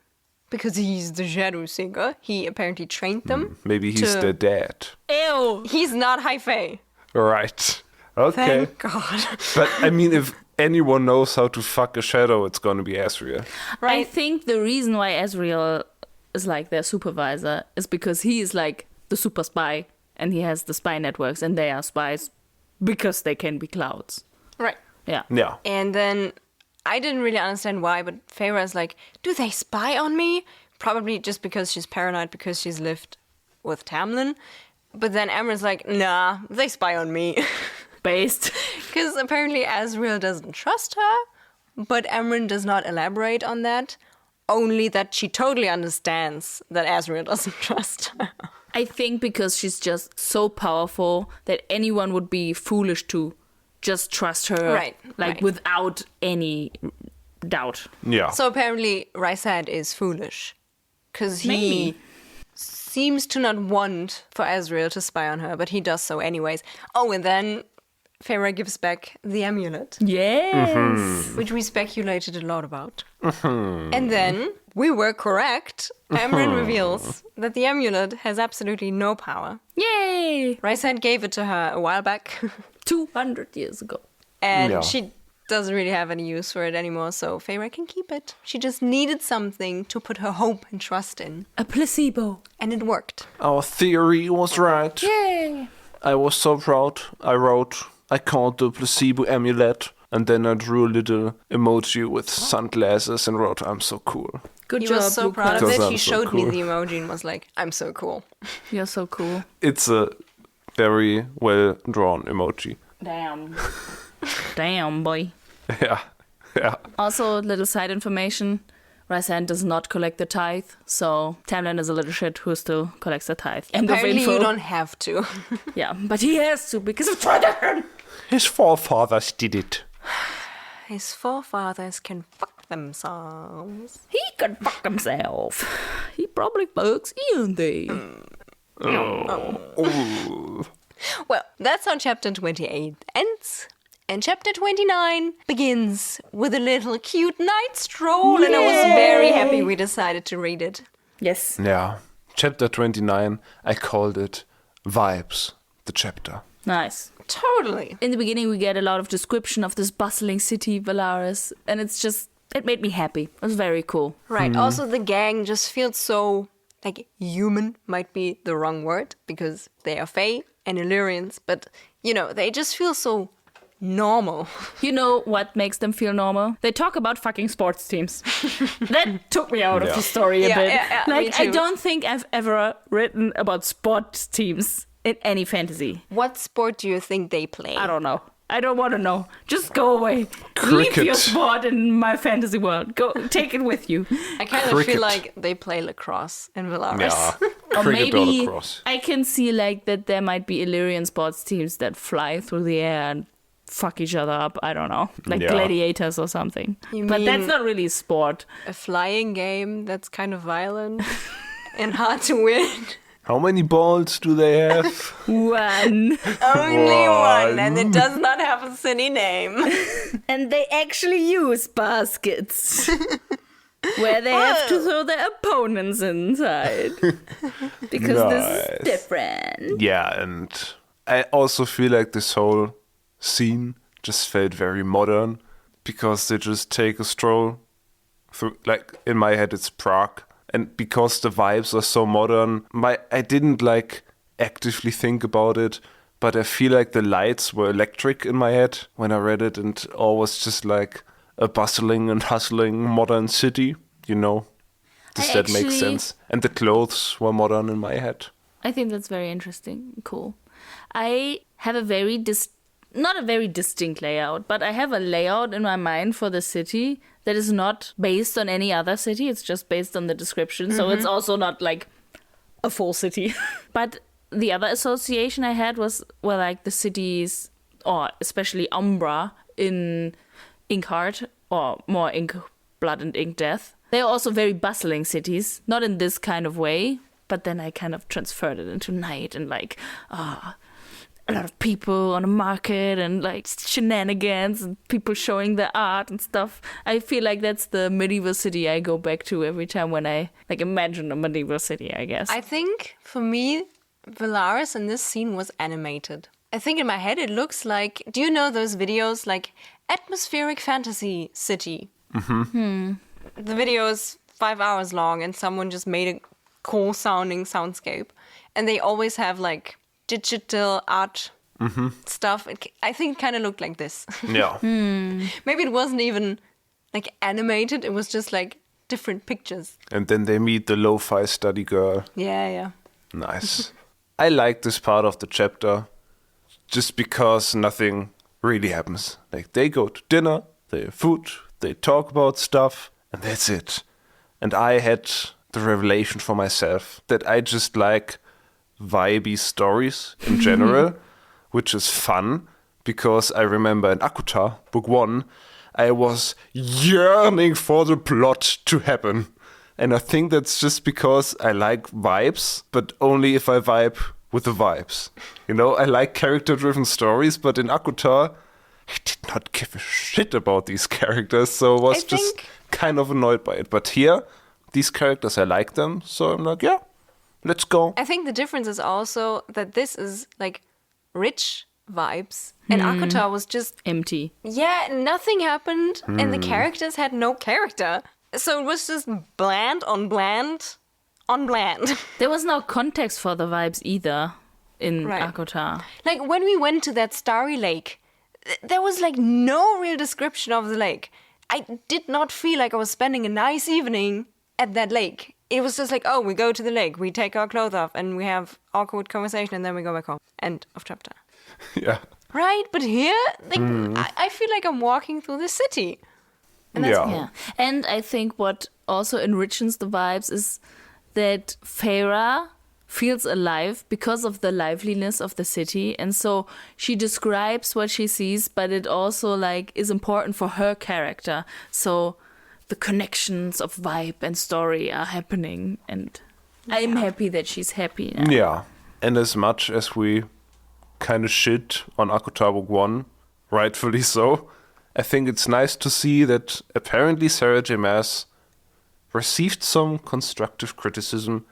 B: Because he's the shadow seeker. He apparently trained them.
C: Maybe he's
B: to-
C: the dad.
A: Ew.
B: He's not high fae.
C: Right. Okay.
B: Thank God.
C: But I mean, if anyone knows how to fuck a shadow, it's gonna be Azriel.
A: I
B: Right.
A: think the reason why Azriel is like their supervisor is because he is like the super spy and he has the spy networks and they are spies because they can be clouds.
B: Right.
A: Yeah.
C: Yeah.
B: And then I didn't really understand why, but Feyre's like, do they spy on me? Probably just because she's paranoid because she's lived with Tamlin. But then Amren's like, nah, they spy on me.
A: based.
B: Because apparently Azriel doesn't trust her, but Amren does not elaborate on that. Only that she totally understands that Azriel doesn't trust her.
A: I think because she's just so powerful that anyone would be foolish to just trust her,
B: Right.
A: without any doubt.
C: Yeah.
B: So apparently Rhys is foolish. Because he
A: Maybe.
B: seems to not want for Azriel to spy on her, but he does so anyways. Oh, and then Feyre gives back the amulet,
A: Yes.
B: which we speculated a lot about. And then we were correct. Amren reveals that the amulet has absolutely no power.
A: Yay!
B: Rhys gave it to her a while back,
A: 200 years ago.
B: and
C: Yeah.
B: she doesn't really have any use for it anymore, so Feyre can keep it. She just needed something to put her hope and trust in,
A: A placebo.
B: and it worked.
C: Our theory was right.
A: Yay!
C: I was so proud. I called the placebo amulet, and then I drew a little emoji with sunglasses and wrote, I'm so cool.
A: Good
B: He
A: job,
B: was so proud of
C: Because
B: it.
C: I'm
B: He
C: so
B: showed me
C: cool.
B: the emoji and was like, I'm so cool.
A: You're so cool.
C: It's a very well drawn emoji.
A: Damn. Damn, boy.
C: Yeah. Yeah.
A: Also, little side information. Rhys does not collect the tithe, so Tamlin is a little shit who still collects the tithe. End of
B: Apparently
A: info.
B: you don't have to.
A: Yeah, but he has to because of tradition.
C: His forefathers did it.
B: His forefathers can fuck themselves.
A: He can fuck himself. He probably fucks Ian.
C: Oh.
B: Well, that's how chapter 28 ends. And chapter 29 begins with a little cute night stroll, and I was very happy we decided to read it.
A: Yes.
C: Yeah. Chapter 29, I called it Vibes, the chapter.
A: Nice.
B: Totally.
A: In the beginning, we get a lot of description of this bustling city, Velaris, and it made me happy. It was very cool.
B: Right. Also, the gang just feels so, like, human might be the wrong word, because they are Fae and Illyrians, but, you know, they just feel so normal.
A: You know what makes them feel normal? They talk about fucking sports teams. That took me out of the story a bit.
B: Yeah, me
A: Like, I
B: too.
A: don't think I've ever written about sports teams in any fantasy.
B: What sport do you think they play?
A: I don't know. I don't want to know. Just go away.
C: Cricket.
A: Leave your sport in my fantasy world. Go, take it with you.
B: I kind of
C: Cricket.
B: feel like they play lacrosse in Velaris.
C: Yeah.
A: Or
C: Cricket
A: maybe
C: lacrosse.
A: I can see like that there might be Illyrian sports teams that fly through the air and fuck each other up. I don't know. Like
C: Yeah.
A: gladiators or something.
B: You
A: But that's
B: mean-
A: not really sport.
B: A flying game that's kind of violent and hard to win.
C: How many balls do they have?
A: One.
B: Only one, and it does not have a city name.
A: And they actually use baskets. Where they have to throw their opponents inside. Because this
C: Nice.
A: is different.
C: Yeah, and I also feel like this whole scene just felt very modern because they just take a stroll through, like, in my head it's Prague. And because the vibes are so modern, I didn't like actively think about it, but I feel like the lights were electric in my head when I read it, and all was just like a bustling and hustling modern city, you know. Does that make
A: actually-
C: sense? And the clothes were modern in my head.
A: I think that's very interesting. Cool. I have a very not a very distinct layout, but I have a layout in my mind for the city that is not based on any other city. It's just based on the description. So it's also not like a full city. But the other association I had was like the cities, or especially Umbra in Inkheart, or more Ink Blood and Ink Death. They are also very bustling cities, not in this kind of way, but then I kind of transferred it into night and like, a lot of people on a market and like shenanigans and people showing their art and stuff. I feel like that's the medieval city I go back to every time when I like imagine a medieval city, I guess.
B: I think, for me, Velaris in this scene was animated. I think in my head it looks like... Do you know those videos like Atmospheric Fantasy City? Mm-hmm. The video is 5 hours long and someone just made a cool sounding soundscape. And they always have like digital art stuff. I think it kind of looked like this.
C: Yeah.
B: Maybe it wasn't even like animated. It was just like different pictures.
C: And then they meet the lo-fi study girl.
B: Yeah.
C: Nice. I like this part of the chapter. just because nothing really happens. Like, they go to dinner, they have food, they talk about stuff, and that's it. And I had the revelation for myself that I just like vibey stories in general, which is fun, because I remember in ACOTAR, book 1, I was yearning for the plot to happen. And I think that's just because I like vibes, but only if I vibe with the vibes. You know, I like character-driven stories, but in ACOTAR, I did not give a shit about these characters, so I was just kind of annoyed by it. But here, these characters, I like them, so I'm like, yeah, let's go.
B: I think the difference is also that this is like rich vibes, and ACOTAR was just
A: empty.
B: Yeah, nothing happened, and the characters had no character. So it was just bland on bland on bland.
A: There was no context for the vibes either in ACOTAR.
B: Like, when we went to that starry lake, there was like no real description of the lake. I did not feel like I was spending a nice evening at that lake. It was just like, oh, we go to the lake, we take our clothes off, and we have awkward conversation, and then we go back home. End of chapter.
C: Yeah.
B: Right? But here, like, I feel like I'm walking through the city. And
A: Yeah. And I think what also enriches the vibes is that Feyre feels alive because of the liveliness of the city. And so she describes what she sees, but it also like is important for her character. So the connections of vibe and story are happening, and I'm happy that she's happy now.
C: Yeah. And as much as we kind of shit on ACOTAR Book 1, rightfully so, I think it's nice to see that apparently Sarah J. Maas received some constructive criticism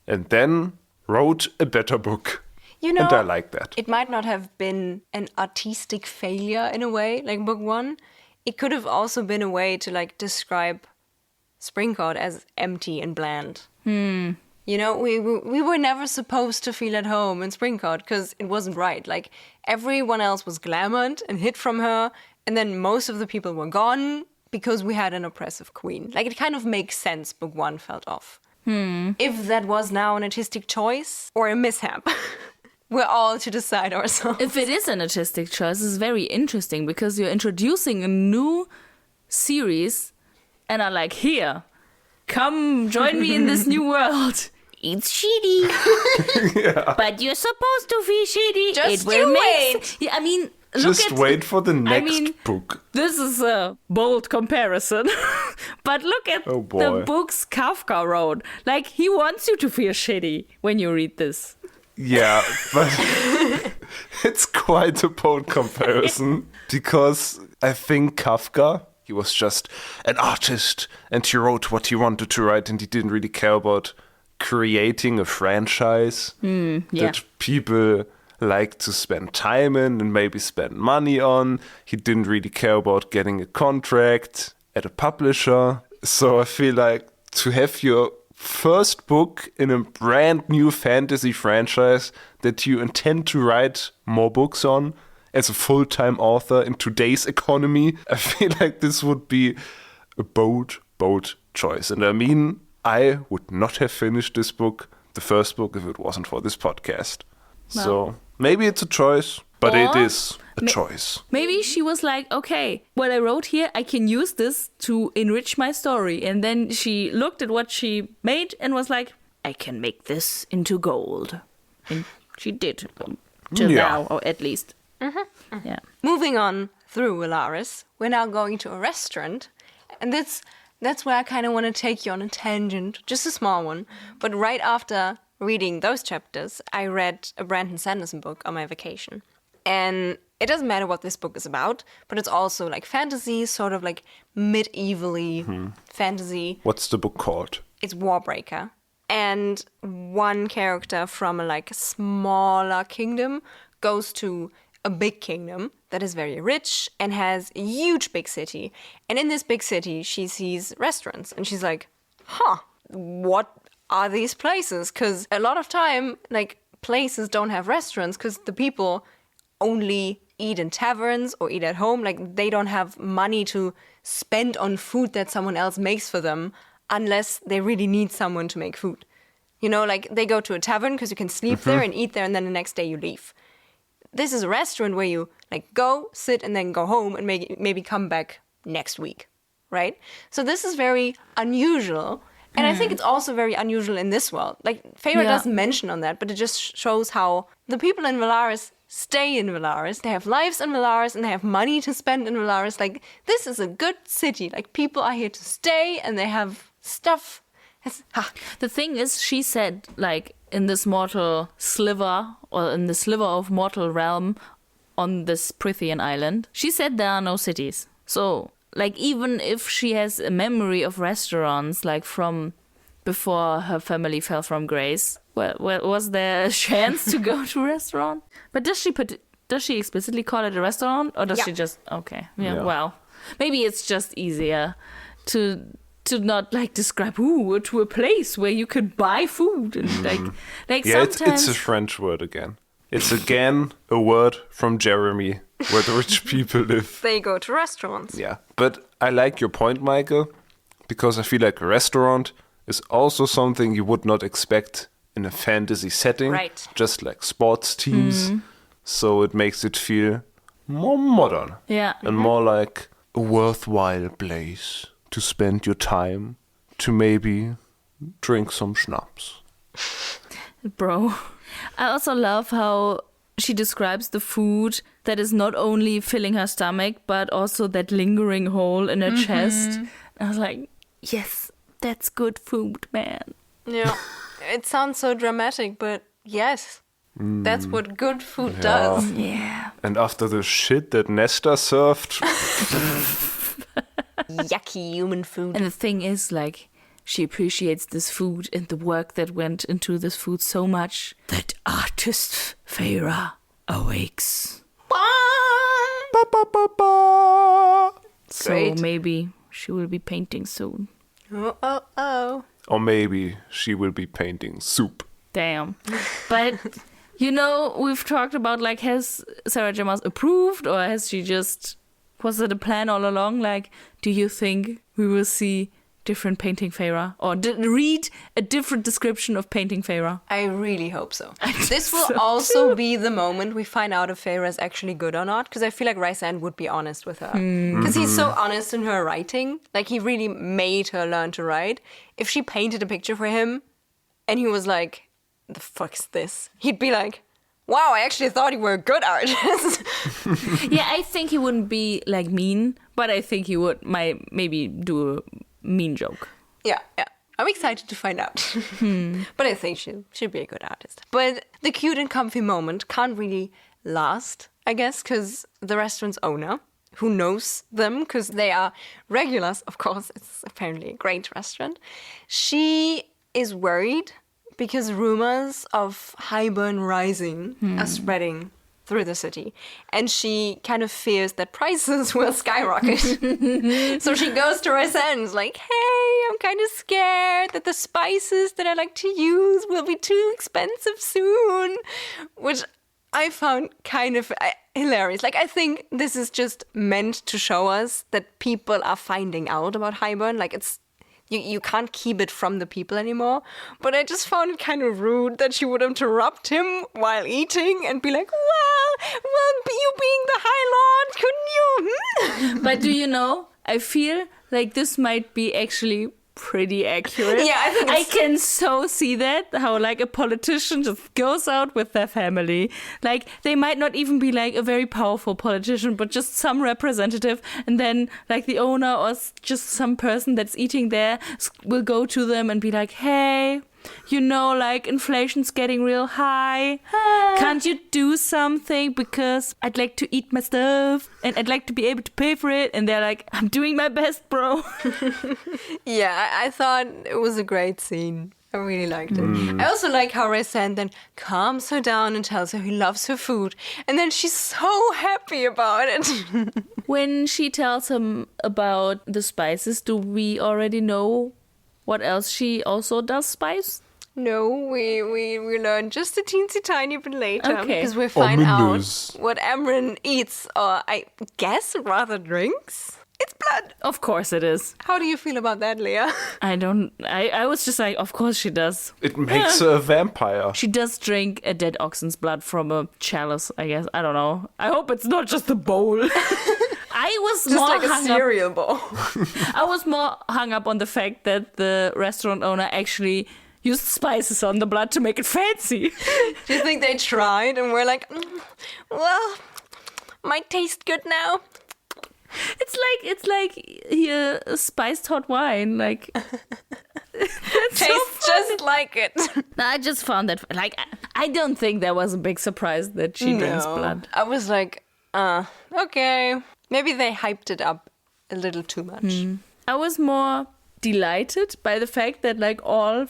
C: and then wrote a better book.
B: You know,
C: and I like that.
B: It might not have been an artistic failure in a way, like book 1. It could have also been a way to like describe Springcourt as empty and bland. You know, we were never supposed to feel at home in Springcourt because it wasn't right. Like, everyone else was glamoured and hid from her, and then most of the people were gone because we had an oppressive queen. Like, it kind of makes sense book 1 felt off. If that was now an artistic choice or a mishap, we're all to decide ourselves.
A: If it is an artistic choice, it's very interesting because you're introducing a new series and are like, here, come join me in this new world. It's shitty. But you're supposed to feel shitty.
B: Just
A: it will
B: you
A: make
B: wait.
A: Yeah, I mean,
C: Just wait for the next book.
A: This is a bold comparison. But look at the books Kafka wrote. Like, he wants you to feel shitty when you read this.
C: Yeah, but it's quite a bold comparison because I think Kafka, he was just an artist and he wrote what he wanted to write and he didn't really care about creating a franchise that people like to spend time in and maybe spend money on. He didn't really care about getting a contract at a publisher. So I feel like to have your first book in a brand new fantasy franchise that you intend to write more books on as a full-time author in today's economy, I feel like this would be a bold choice. And I mean, I would not have finished this book, the first book, if it wasn't for this podcast. Wow. So maybe it's a choice, but it is a choice.
A: Maybe she was like, okay, what I wrote here, I can use this to enrich my story. And then she looked at what she made and was like, I can make this into gold. And she did, till now, or at least. Yeah.
B: Moving on through Velaris, we're now going to a restaurant. And that's where I kind of want to take you on a tangent, just a small one. But right after reading those chapters, I read a Brandon Sanderson book on my vacation. And it doesn't matter what this book is about, but it's also like fantasy, sort of like medieval-y fantasy.
C: What's the book called?
B: It's Warbreaker. And one character from a smaller kingdom goes to a big kingdom that is very rich and has a huge big city. And in this big city, she sees restaurants. And she's like, what are these places? Because a lot of time, places don't have restaurants because the people only eat in taverns or eat at home. Like, they don't have money to spend on food that someone else makes for them unless they really need someone to make food. You know, they go to a tavern because you can sleep there and eat there and then the next day you leave. this is a restaurant where you like go, sit, and then go home and maybe come back next week, right? So this is very unusual. And I think it's also very unusual in this world. Like, Feyre doesn't mention on that, but it just shows how the people in Velaris stay in Velaris. They have lives in Velaris and they have money to spend in Velaris. Like, this is a good city. Like, people are here to stay and they have stuff.
A: The thing is, she said, like, in this mortal sliver, or in the sliver of mortal realm on this Prythian island, she said there are no cities. So, like, even if she has a memory of restaurants, like, from before her family fell from grace, well, was there a chance to go to a restaurant? But does she explicitly call it a restaurant? Or does she just... Okay, well, maybe it's just easier to not, like, describe, to a place where you could buy food. And, like sometimes...
C: it's a French word again. It's again a word from Jeremy, where the rich people live.
B: They go to restaurants.
C: Yeah, but I like your point, Meike, because I feel like a restaurant is also something you would not expect in a fantasy setting.
B: Right.
C: Just like sports teams. So it makes it feel more modern.
A: Yeah.
C: And more like a worthwhile place to spend your time, to maybe drink some schnapps.
A: Bro. I also love how she describes the food that is not only filling her stomach, but also that lingering hole in her chest. I was like, yes, that's good food, man.
B: Yeah. It sounds so dramatic, but yes, that's what good food does.
A: Yeah.
C: And after the shit that Nesta served...
B: Yucky human food.
A: And the thing is, like, she appreciates this food and the work that went into this food so much that artist Feyre awakes.
C: Ba, ba, ba, ba.
A: So
B: Great.
A: maybe she will be painting soon.
B: Oh.
C: Or maybe she will be painting soup.
A: Damn. But, you know, we've talked about, like, has Sarah J. Maas approved, or has she just... Was it a plan all along? Like, do you think we will see different painting Feyre? Or read a different description of painting Feyre?
B: I really hope so. This will also be the moment we find out if Feyre is actually good or not, because I feel like Rhys would be honest with her. Because he's so honest in her writing. Like, he really made her learn to write. If she painted a picture for him and he was like, the fuck's this? He'd be like, wow, I actually thought you were a good artist.
A: Yeah, I think he wouldn't be, like, mean, but I think he would maybe do a mean joke.
B: Yeah. I'm excited to find out. But I think she'll be a good artist. But the cute and comfy moment can't really last, I guess, because the restaurant's owner, who knows them, because they are regulars, of course, it's apparently a great restaurant, she is worried because rumors of Hybern rising are spreading through the city. And she kind of fears that prices will skyrocket. So she goes to Rhys like, hey, I'm kind of scared that the spices that I like to use will be too expensive soon. Which I found kind of hilarious. Like, I think this is just meant to show us that people are finding out about Hybern. Like, it's You can't keep it from the people anymore. But I just found it kind of rude that she would interrupt him while eating and be like, well, you being the High Lord, couldn't you?
A: But do you know, I feel like this might be actually pretty accurate.
B: Yeah, I think
A: I can so see that, how, like, a politician just goes out with their family. Like, they might not even be, like, a very powerful politician, but just some representative, and then, like, the owner or just some person that's eating there will go to them and be like, hey, you know, like, inflation's getting real high. Can't you do something? Because I'd like to eat my stuff and I'd like to be able to pay for it. And they're like, I'm doing my best, bro.
B: Yeah, I thought it was a great scene. I really liked it. I also like how Rhys then calms her down and tells her he loves her food. And then she's so happy about it.
A: When she tells him about the spices, do we already know what else she also does spice?
B: No, we learn just a teensy tiny bit later.
A: Okay.
B: Because we find out
C: Ominous.
B: what Amryn eats, or I guess rather drinks. It's blood.
A: Of course it is.
B: How do you feel about that, Lea?
A: I was just like, of course she does.
C: It makes her a vampire.
A: She does drink a dead oxen's blood from a chalice, I guess. I don't know. I hope it's not just a bowl. I was
B: Just
A: more
B: like a
A: hung
B: cereal bowl.
A: I was more hung up on the fact that the restaurant owner actually used spices on the blood to make it fancy.
B: Do you think they tried and were like, well, might taste good now?
A: It's like here spiced hot wine. Like
B: Tastes just like it.
A: I just found that like I don't think that was a big surprise that she drinks blood.
B: I was like, okay. Maybe they hyped it up a little too much.
A: I was more delighted by the fact that like all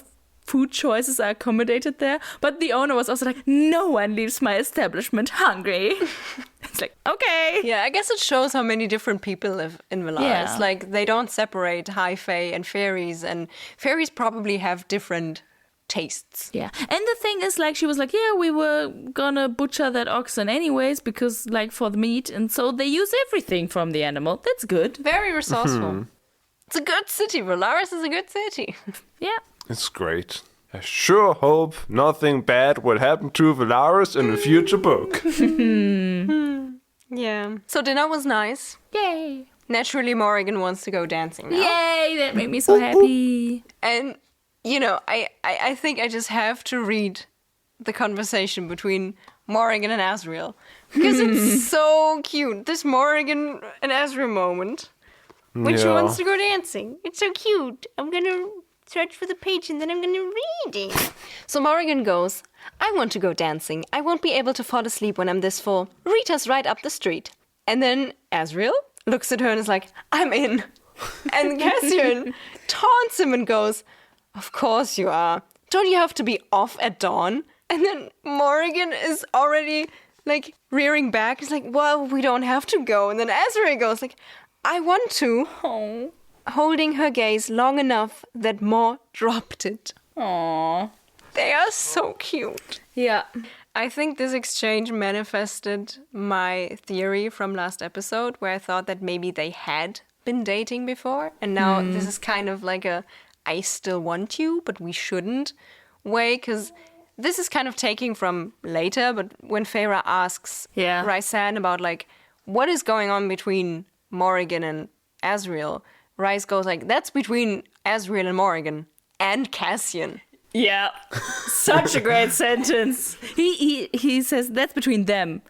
A: food choices are accommodated there, but the owner was also like, no one leaves my establishment hungry. It's like, okay.
B: Yeah, I guess it shows how many different people live in Velaris.
A: Yeah.
B: Like, they don't separate high fae and fairies, and fairies probably have different tastes.
A: Yeah. And the thing is, like, she was like, yeah, we were gonna butcher that oxen anyways because, like, for the meat. And so they use everything from the animal. That's good.
B: Very resourceful. It's a good city. Velaris is a good city.
A: Yeah.
C: It's great. I sure hope nothing bad will happen to Velaris in a future book.
B: Yeah. So dinner was nice.
A: Yay.
B: Naturally, Morrigan wants to go dancing now.
A: Yay. That made me so happy.
B: And, you know, I think I just have to read the conversation between Morrigan and Azriel. Because it's so cute. This Morrigan and Azriel moment. When she wants to go dancing. It's so cute. I'm going to search for the page and then I'm going to read it. So Morrigan goes, I want to go dancing. I won't be able to fall asleep when I'm this full. Rita's right up the street. And then Azriel looks at her and is like, I'm in. And Cassian taunts him and goes, of course you are. Don't you have to be off at dawn? And then Morrigan is already like rearing back. He's like, well, we don't have to go. And then Azriel goes like, I want to.
A: Oh.
B: Holding her gaze long enough that Mor dropped it.
A: Aww.
B: They are so cute.
A: Yeah.
B: I think this exchange manifested my theory from last episode where I thought that maybe they had been dating before. And now this is kind of like a I still want you, but we shouldn't way. Because this is kind of taking from later, but when Feyre asks Rhys about like, what is going on between Morrigan and Azriel? Rhys goes like, that's between Azriel and Morrigan and Cassian.
A: Yeah. Such a great sentence. He says that's between them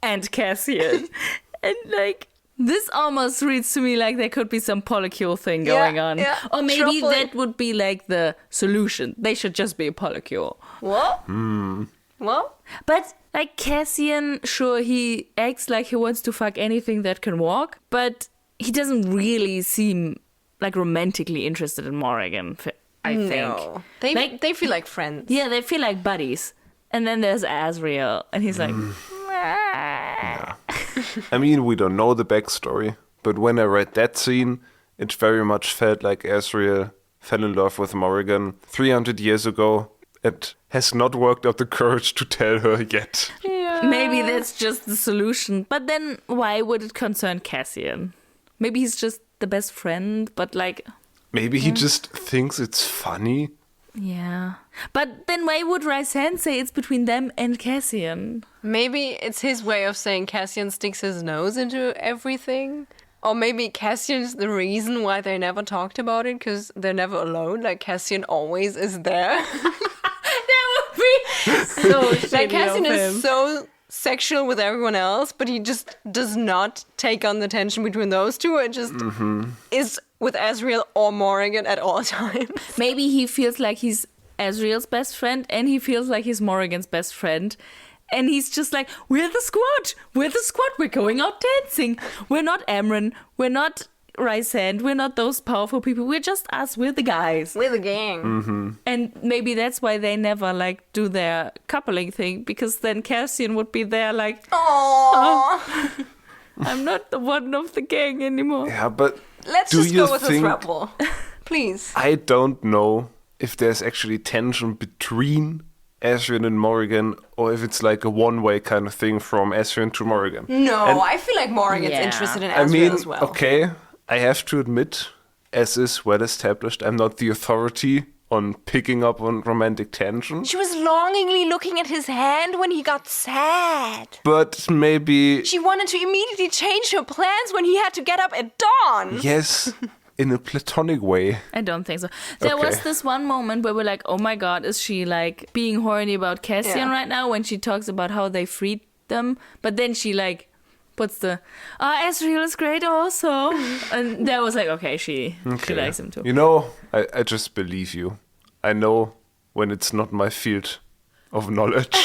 A: and Cassian. And like this almost reads to me like there could be some polycule thing going on.
B: Yeah.
A: Or maybe
B: Truffle.
A: that would be like the solution. They should just be a polycule.
B: What? What?
A: But like Cassian, sure, he acts like he wants to fuck anything that can walk, but he doesn't really seem like romantically interested in Morrigan, I think.
B: No. They feel like friends.
A: Yeah, they feel like buddies. And then there's Azriel, and he's like,
C: I mean, we don't know the backstory, but when I read that scene, it very much felt like Azriel fell in love with Morrigan 300 years ago and has not worked up the courage to tell her yet.
A: maybe that's just the solution. But then why would it concern Cassian? Maybe he's just the best friend, but like...
C: Maybe he just thinks it's funny.
A: Yeah. But then why would Rhys say it's between them and Cassian?
B: Maybe it's his way of saying Cassian sticks his nose into everything. Or maybe Cassian's the reason why they never talked about it, because they're never alone. Like, Cassian always is there.
A: That would be so shitty
B: Like, Cassian
A: of him.
B: is so sexual with everyone else, but he just does not take on the tension between those two. It just is with Azriel or Morrigan at all times.
A: Maybe he feels like he's Azriel's best friend and he feels like he's Morrigan's best friend. And he's just like, we're the squad. We're going out dancing. We're not Amren. We're not Rhys, we're not those powerful people. We're just us. We're the guys.
B: We're the gang.
A: And maybe that's why they never like do their coupling thing, because then Cassian would be there like,
B: Oh,
A: I'm not the one of the gang anymore.
C: Yeah, but
B: let's
C: do
B: just
C: you
B: go with this
C: think...
B: rebel. Please.
C: I don't know if there's actually tension between Azriel and Morrigan, or if it's like a one-way kind of thing from Azriel to Morrigan.
B: No,
C: And-
B: I feel like Morrigan's
A: Yeah.
B: interested in
C: I
B: Azriel
C: mean,
B: as well.
C: okay, I have to admit, as is well established, I'm not the authority on picking up on romantic tension.
B: She was longingly looking at his hand when he got sad.
C: But maybe...
B: She wanted to immediately change her plans when he had to get up at dawn.
C: Yes, in a platonic way.
A: I don't think so. There
C: Okay.
A: was this one moment where we're like, oh my god, is she like being horny about Cassian
B: Yeah.
A: right now when she talks about how they freed them? But then she like puts the, Azriel is great also. And that was like, okay, she likes him too.
C: You know, I just believe you. I know when it's not my field of knowledge.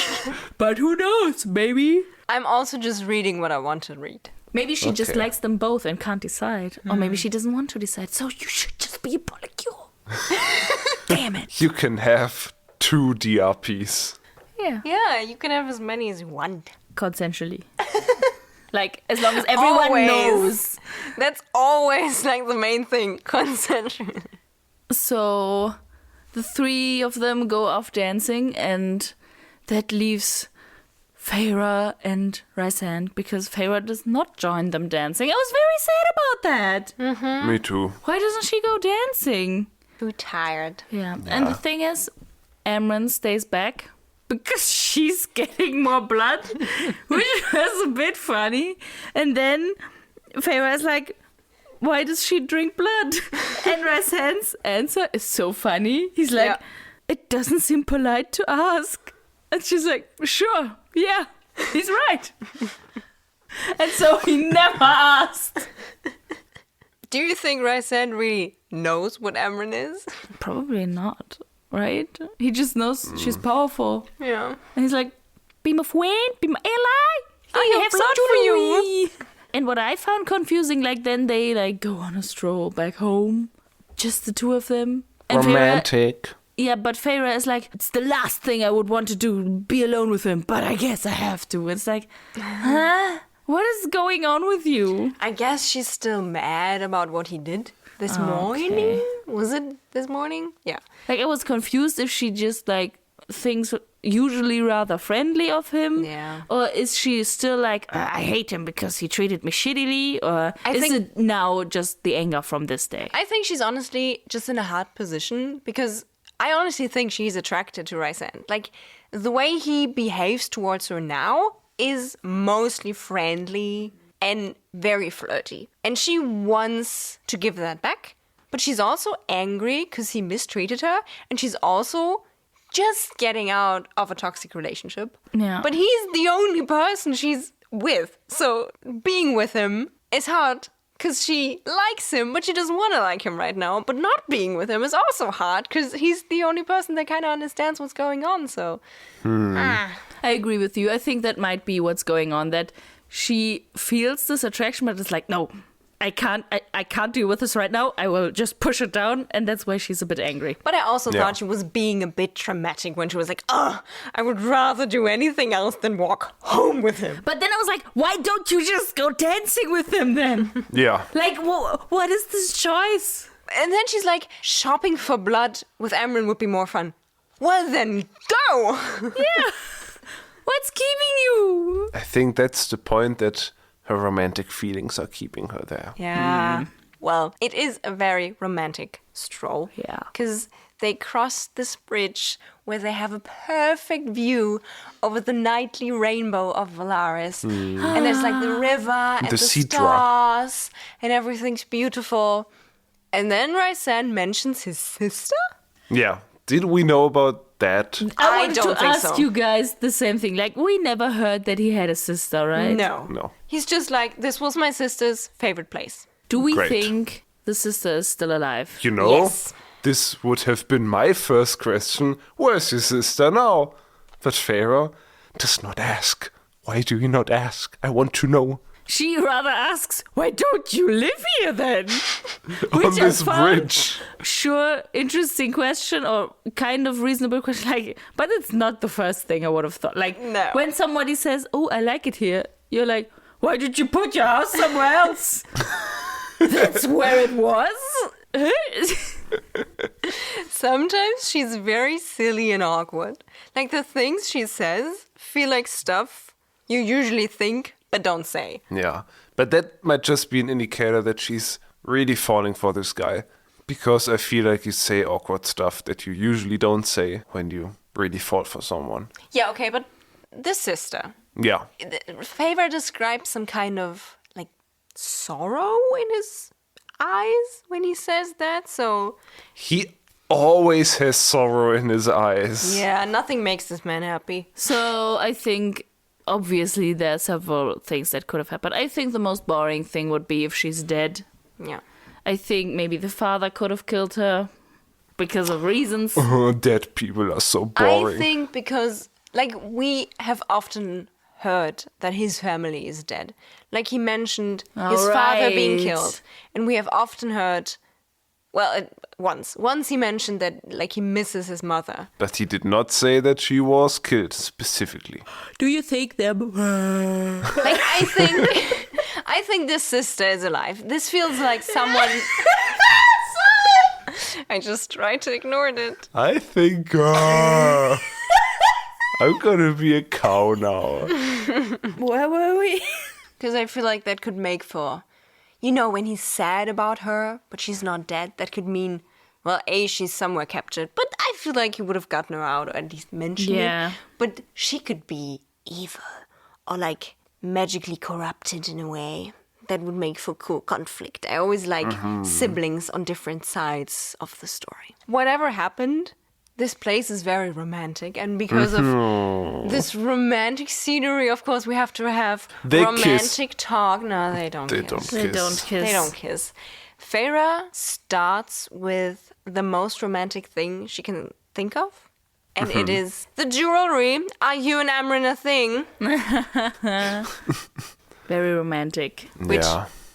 A: But who knows, maybe?
B: I'm also just reading what I want to read.
A: Maybe she just
C: Okay.
A: likes them both and can't decide. Or maybe she doesn't want to decide. So you should just be a polycule. Damn it.
C: You can have 2 DRPs.
A: Yeah.
B: Yeah, you can have as many as you want.
A: Consensually. Like, as long as everyone
B: Always.
A: knows.
B: That's always like the main thing. Consensual.
A: So the 3 of them go off dancing, and that leaves Feyre and Rhys because Feyre does not join them dancing. I was very sad about that.
C: Me too.
A: Why doesn't she go dancing?
B: Too tired.
A: Yeah. And the thing is, Amren stays back because she's getting more blood, which was a bit funny. And then Feyre is like, why does she drink blood? And Rhys' answer is so funny. He's like,
B: Yeah.
A: it doesn't seem polite to ask. And she's like, sure, yeah, he's right. And so he never asked.
B: Do you think Rhys really knows what Amren is?
A: Probably not, right? He just knows she's powerful.
B: Yeah.
A: And he's like, be my friend, be my ally.
B: I have blood for you.
A: And what I found confusing, like then they like go on a stroll back home, just the 2 of them. And Feyre,
C: Romantic.
A: yeah, but Feyre is like, it's the last thing I would want to do, be alone with him. But I guess I have to. It's like, huh? What is going on with you?
B: I guess she's still mad about what he did this morning.
A: Okay.
B: Was it this morning? Yeah.
A: Like I was confused if she just like thinks usually rather friendly of him.
B: Yeah.
A: Or is she still like, I hate him because he treated me shittily? Or is
B: think-
A: it now just the anger from this day?
B: I think she's honestly just in a hard position because I honestly think she's attracted to Rhys. Like, the way he behaves towards her now is mostly friendly and very flirty. And she wants to give that back, but she's also angry because he mistreated her, and she's also just getting out of a toxic relationship.
A: Yeah.
B: But he's the only person she's with, so being with him is hard. Because she likes him, but she doesn't want to like him right now. But not being with him is also hard, because he's the only person that kind of understands what's going on, so...
A: I agree with you. I think that might be what's going on, that she feels this attraction, but it's like, no, I can't deal with this right now. I will just push it down, and that's why she's a bit angry.
B: But I also
C: Yeah.
B: thought she was being a bit dramatic when she was like, I would rather do anything else than walk home with him.
A: But then I was like, why don't you just go dancing with him then?
C: Yeah.
A: Like, what is this choice?
B: And then she's like, shopping for blood with Amren would be more fun. Well, then go!
A: Yeah. What's keeping you?
C: I think that's the point, that her romantic feelings are keeping her there.
B: Yeah. Well, it is a very romantic stroll.
A: Yeah.
B: Because they cross this bridge where they have a perfect view over the nightly rainbow of Velaris. And there's like the river and the
C: Sidra.
B: stars and everything's beautiful. And then Rhys mentions his sister?
C: Yeah. Did we know about that?
A: I
B: I
A: wanted
B: don't
A: to
B: think
A: ask
B: so.
A: you guys the same thing. Like, we never heard that he had a sister, right?
B: No.
C: No.
B: He's just like, this was my sister's favorite place.
A: Do we
C: Great.
A: think the sister is still alive?
C: You know,
B: Yes.
C: this would have been my first question. Where's your sister now? But Feyre does not ask. Why do you not ask? I want to know.
A: She rather asks, why don't you live here then?
C: On
A: Which I
C: this
A: found-
C: bridge.
A: Sure, interesting question, or kind of reasonable question. Like, but it's not the first thing I would have thought. Like,
B: No.
A: when somebody says, "Oh, I like it here," you're like, "Why did you put your house somewhere else?" That's where it was.
B: Sometimes she's very silly and awkward. Like the things she says feel like stuff you usually think but don't say.
C: Yeah. But that might just be an indicator that she's really falling for this guy. Because I feel like you say awkward stuff that you usually don't say when you really fall for someone.
B: Yeah, okay, but the sister.
C: Yeah.
B: Feyre describes some kind of, like, sorrow in his eyes when he says that, so...
C: He always has sorrow in his eyes.
B: Yeah, nothing makes this man happy.
A: So I think, obviously, there are several things that could have happened. I think the most boring thing would be if she's dead.
B: Yeah.
A: I think maybe the father could have killed her because of reasons.
C: Dead people are so boring.
B: I think because, like, we have often heard that his family is dead. Like, he mentioned his father being killed. And we have often heard, well, once he mentioned that, like, he misses his mother.
C: But he did not say that she was killed specifically.
A: Do you think they're...
B: Like, I think this sister is alive. This feels like someone... I just tried to ignore it.
C: I think... I'm gonna be a cow now.
A: Where were we?
B: Because I feel like that could make for... You know, when he's sad about her, but she's not dead, that could mean... Well, A, she's somewhere captured, but I feel like he would have gotten her out, or at least mentioned it. But she could be evil, or like magically corrupted in a way. That would make for cool conflict. I always like siblings on different sides of the story. Whatever happened, this place is very romantic, and because of this romantic scenery, of course, we have to have romantic talk. No, they don't kiss.
A: They don't kiss.
B: They don't kiss. Feyre starts with the most romantic thing she can think of, and it is the jewelry. Are you and Amryn a thing?
A: Very romantic.
B: Which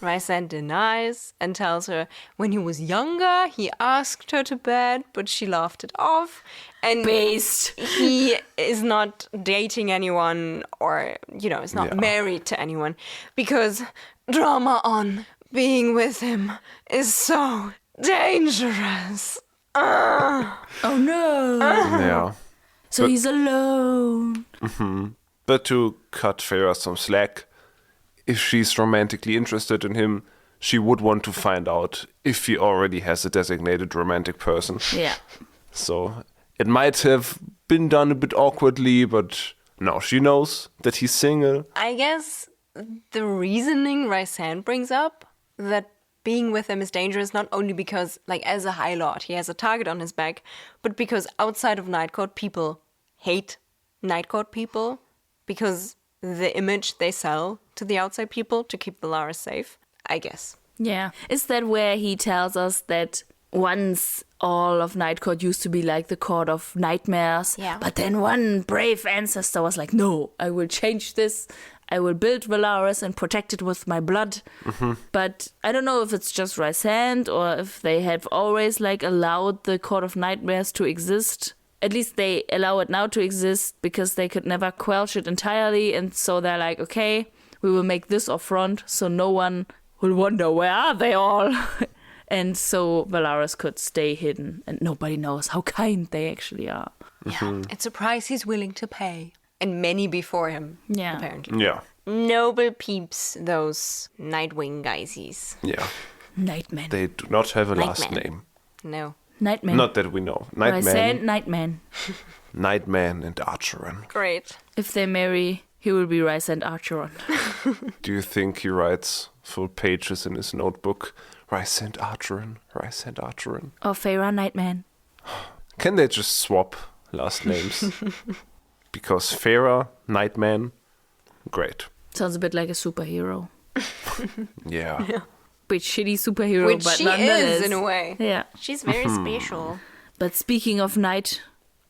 B: Rhys denies and tells her when he was younger, he asked her to bed, but she laughed it off. And
A: Based.
B: He is not dating anyone or, is not married to anyone because drama on. Being with him is so dangerous.
A: Oh no.
C: Yeah.
A: So he's alone.
C: But to cut Feyre some slack, if she's romantically interested in him, she would want to find out if he already has a designated romantic person.
A: Yeah.
C: So it might have been done a bit awkwardly, but now she knows that he's single.
B: I guess the reasoning Rhys brings up, that being with him is dangerous, not only because, like, as a High Lord, he has a target on his back, but because outside of Night Court, people hate Night Court people because the image they sell to the outside people to keep Velaris safe, I guess.
A: Yeah. Is that where he tells us that once all of Night Court used to be like the court of nightmares, but then one brave ancestor was like, no, I will change this. I will build Velaris and protect it with my blood. But I don't know if it's just Rhys or if they have always like allowed the Court of Nightmares to exist. At least they allow it now to exist because they could never quench it entirely. And so they're like, okay, we will make this affront so no one will wonder, where are they all? And so Velaris could stay hidden and nobody knows how kind they actually are.
B: Yeah, it's a price he's willing to pay. And many before him, apparently.
C: Yeah.
B: Noble peeps, those Nightwing guysies.
C: Yeah.
A: Nightman.
C: They do not have a last name.
B: No.
A: Nightman.
C: Not that we know.
A: I said Nightman.
C: Nightman and Archeron.
B: Great.
A: If they marry, he will be Rhys and Archeron.
C: Do you think he writes full pages in his notebook? Rhys and Archeron, Rhys and Archeron.
A: Or Feyre Nightman.
C: Can they just swap last names? Because Feyre, Nightman, great.
A: Sounds a bit like a superhero.
C: Yeah.
A: Bit shitty superhero,
B: Which
A: but
B: she
A: nonetheless.
B: is, in a way.
A: Yeah.
B: She's very special.
A: But speaking of night,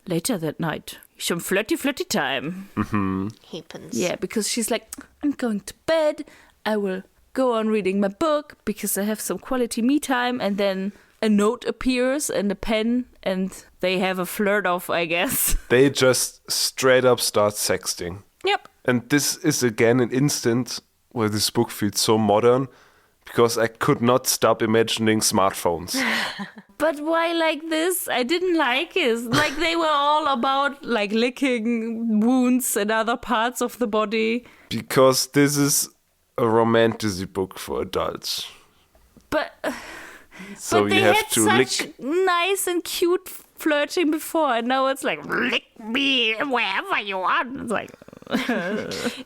A: later that night, some flirty time.
B: Happens.
A: Yeah, because she's like, I'm going to bed. I will go on reading my book because I have some quality me time. And then a note appears and a pen, and they have a flirt off, I guess.
C: They just straight up start sexting.
B: Yep.
C: And this is again an instance where this book feels so modern because I could not stop imagining smartphones.
A: But why like this? I didn't like it. Like they were all about like licking wounds and other parts of the body.
C: Because this is a romantasy book for adults.
A: But
C: So
A: they
C: you have
A: had
C: to
A: such
C: lick.
A: nice and cute flirting before, and now it's like, lick me wherever you want. It's like,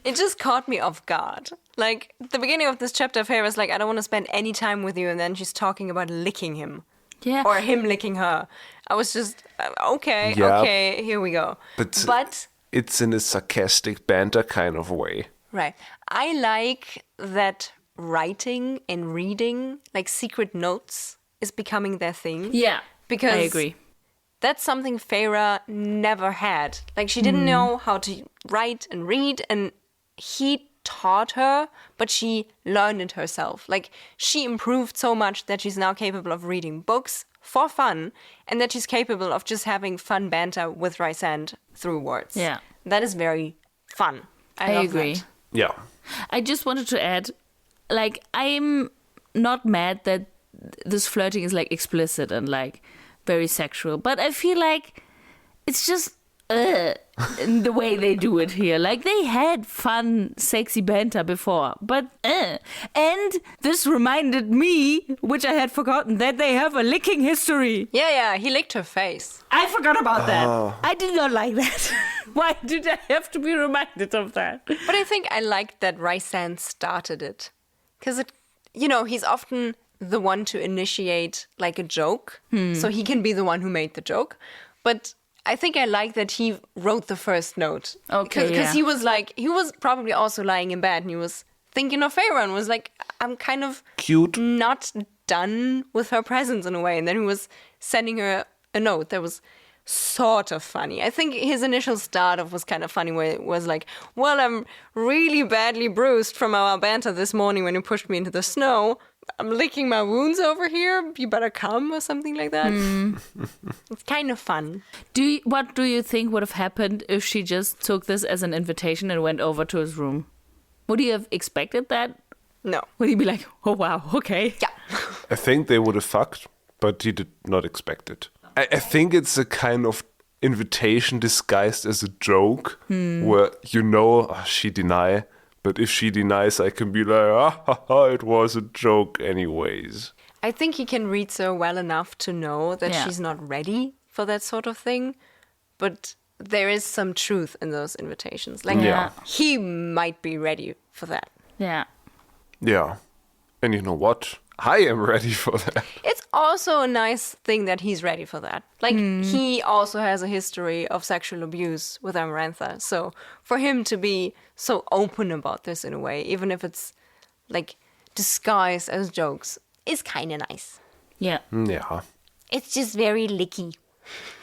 B: It just caught me off guard. Like, at the beginning of this chapter, Feyre's like, I don't want to spend any time with you, and then she's talking about licking him.
A: yeah.
B: Or him licking her. I was just, okay,
C: Yeah.
B: okay, here we go.
C: But it's in a sarcastic banter kind of way.
B: Right. I like that writing and reading, like secret notes, is becoming their thing.
A: Yeah,
B: Because
A: I agree.
B: that's something Feyre never had. Like, she didn't know how to write and read, and he taught her, but she learned it herself. Like, she improved so much that she's now capable of reading books for fun, and that she's capable of just having fun banter with Rhysand through words.
A: Yeah.
B: That is very fun. I love
A: agree.
B: that.
C: Yeah.
A: I just wanted to add, like, I'm not mad that this flirting is like explicit and like very sexual, but I feel like it's just in the way they do it here. Like, they had fun, sexy banter before, but and this reminded me, which I had forgotten, that they have a licking history.
B: Yeah, he licked her face.
A: I forgot about that. I did not like that. Why did I have to be reminded of that?
B: But I think I liked that Rhysand started it. Because, he's often the one to initiate, like, a joke. So he can be the one who made the joke. But I think I like that he wrote the first note.
A: Okay,
B: Because he was probably also lying in bed and he was thinking of Feyre and was like, I'm kind of
C: Cute.
B: not done with her presence in a way. And then he was sending her a note that was sort of funny. I think his initial start off was kind of funny, where it was like, well, I'm really badly bruised from our banter this morning when you pushed me into the snow. I'm licking my wounds over here. You better come, or something like that. It's kind of fun.
A: What do you think would have happened if she just took this as an invitation and went over to his room? Would he have expected that?
B: No.
A: Would he be like, oh wow, okay.
B: Yeah.
C: I think they would have fucked, but he did not expect it. I think it's a kind of invitation disguised as a joke, where she deny, but if she denies, I can be like, it was a joke anyways.
B: I think he can read her well enough to know that
A: Yeah.
B: she's not ready for that sort of thing. But there is some truth in those invitations. Like,
C: Yeah.
B: he might be ready for that.
A: Yeah.
C: Yeah. And you know what? I am ready for that.
B: It's also a nice thing that he's ready for that. Like, he also has a history of sexual abuse with Amarantha. So for him to be so open about this in a way, even if it's, like, disguised as jokes, is kind of nice.
A: Yeah.
C: Yeah.
B: It's just very licky.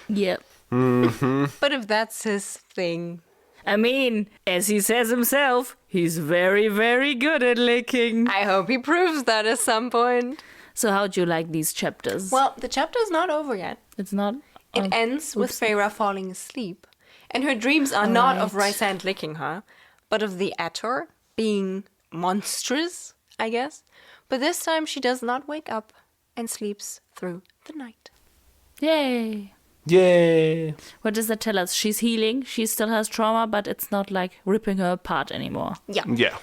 A: Yeah.
B: But if that's his thing...
A: I mean, as he says himself, he's very, very good at licking.
B: I hope he proves that at some point.
A: So how'd you like these chapters?
B: Well, the chapter's not over yet.
A: It's not...
B: It ends with Feyre falling asleep. And her dreams are not of Rhysand licking her, but of the Ator being monstrous, I guess. But this time she does not wake up and sleeps through the night.
A: Yay.
C: Yay!
A: What does that tell us? She's healing. She still has trauma, but it's not like ripping her apart anymore.
B: Yeah.
C: Yeah.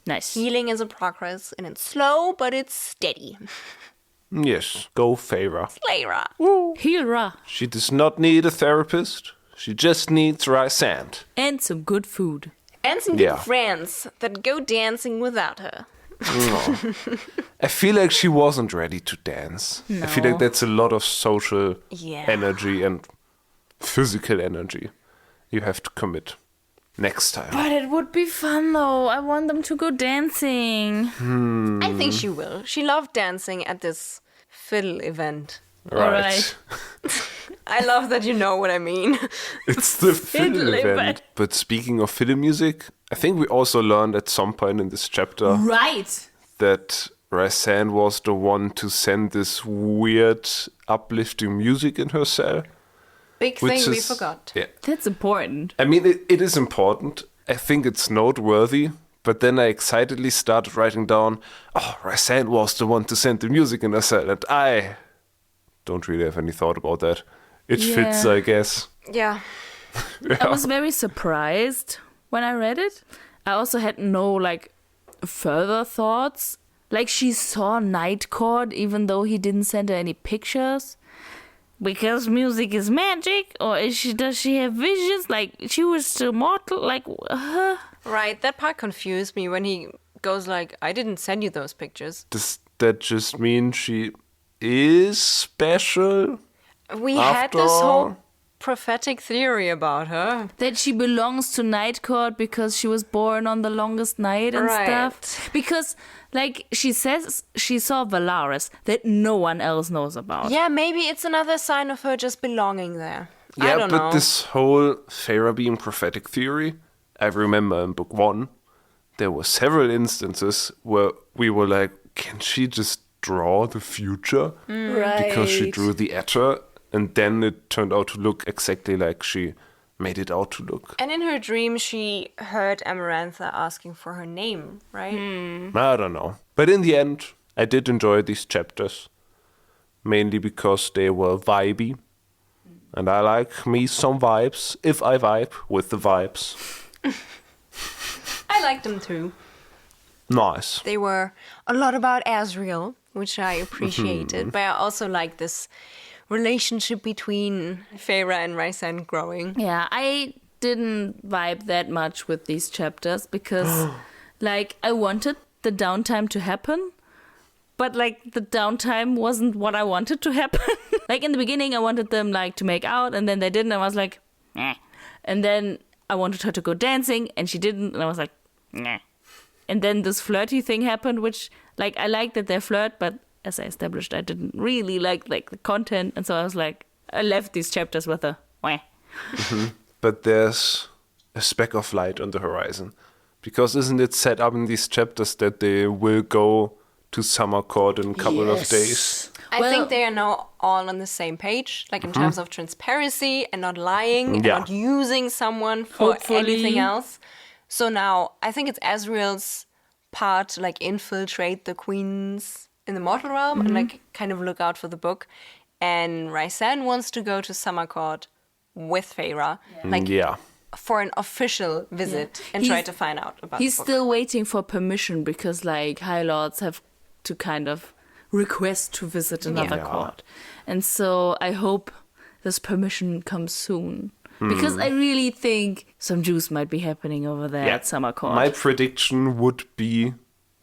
A: Nice.
B: Healing is a progress, and it's slow, but it's steady.
C: Yes, go Feyre.
B: Feyre.
A: Heal Ra.
C: She does not need a therapist. She just needs Rhysand.
A: And some good food.
B: And some good
C: Yeah.
B: friends that go dancing without her.
C: I feel like she wasn't ready to dance. I feel like that's a lot of social
B: Yeah.
C: energy and physical energy you have to commit next time.
A: But it would be fun though. I want them to go dancing.
B: I think she will. She loved dancing at this fiddle event.
A: Alright.
B: I love that you know what I mean.
C: It's the fiddle
A: Fiddle
C: event.
A: event.
C: But speaking of fiddle music, I think we also learned at some point in this chapter
A: Right.
C: that Rhysand was the one to send this weird uplifting music in her cell.
B: Big
C: Which
B: thing we
C: is-
B: forgot.
C: Yeah.
A: That's important.
C: I mean, it is important. I think it's noteworthy. But then I excitedly started writing down, Rhysand was the one to send the music in her cell. And I don't really have any thought about that. It fits,
A: Yeah.
C: I guess.
B: Yeah.
A: I was very surprised when I read it. I also had no like further thoughts like she saw Night Court even though he didn't send her any pictures. Because music is magic, or does she have visions? Like, she was still mortal, like,
B: Right, that part confused me when he goes like, I didn't send you those pictures.
C: Does that just mean she is special?
B: We had this whole prophetic theory about her.
A: That she belongs to Night Court because she was born on the longest night and stuff. Because, like, she says she saw Velaris that no one else knows about.
B: Yeah, maybe it's another sign of her just belonging there.
C: Yeah,
B: I don't know.
C: This whole Feyre being prophetic theory, I remember in book 1, there were several instances where we were like, can she just draw the future?
A: Right.
C: Because she drew the Etter, and then it turned out to look exactly like she made it out to look.
B: And in her dream, she heard Amarantha asking for her name, right?
C: I don't know. But in the end, I did enjoy these chapters. Mainly because they were vibey. And I like me some vibes, if I vibe with the vibes.
B: I liked them too.
C: Nice.
B: They were a lot about Azriel, which I appreciated. But I also like this relationship between Feyre and Rhys growing.
A: Yeah, I didn't vibe that much with these chapters because, like, I wanted the downtime to happen, but, like, the downtime wasn't what I wanted to happen. Like, in the beginning, I wanted them, like, to make out, and then they didn't, and I was like, eh. And then I wanted her to go dancing, and she didn't, and I was like, nah. And then this flirty thing happened, which, like, I like that they flirt, but as I established, I didn't really like the content, and so I was like, I left these chapters with a wah.
C: But there's a speck of light on the horizon. Because isn't it set up in these chapters that they will go to summer court in a couple of days?
B: I think they are now all on the same page, like in terms of transparency and not lying and not using someone for anything else. So now I think it's Azriel's part to like infiltrate the queens in the mortal realm and like kind of look out for the book. And Rhys wants to go to summer court with Feyre, for an official visit and try to find out about
A: He's
B: the book.
A: still waiting for permission because, like, High Lords have to kind of request to visit another court. And so I hope this permission comes soon. Because I really think some juice might be happening over there at Summer Court.
C: My prediction would be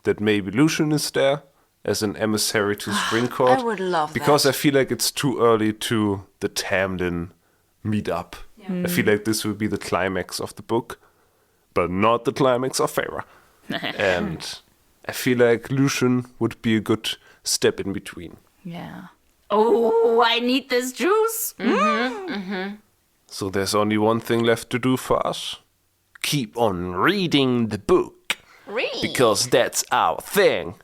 C: that maybe Lucian is there as an emissary to Spring Court.
B: I would love that.
C: Because I feel like it's too early to the Tamlin meet up. Yeah. I feel like this will be the climax of the book, but not the climax of Feyre. And I feel like Lucian would be a good step in between.
A: Yeah. Oh, I need this juice.
C: So there's only one thing left to do for us. Keep on reading the book.
B: Read.
C: Because that's our thing.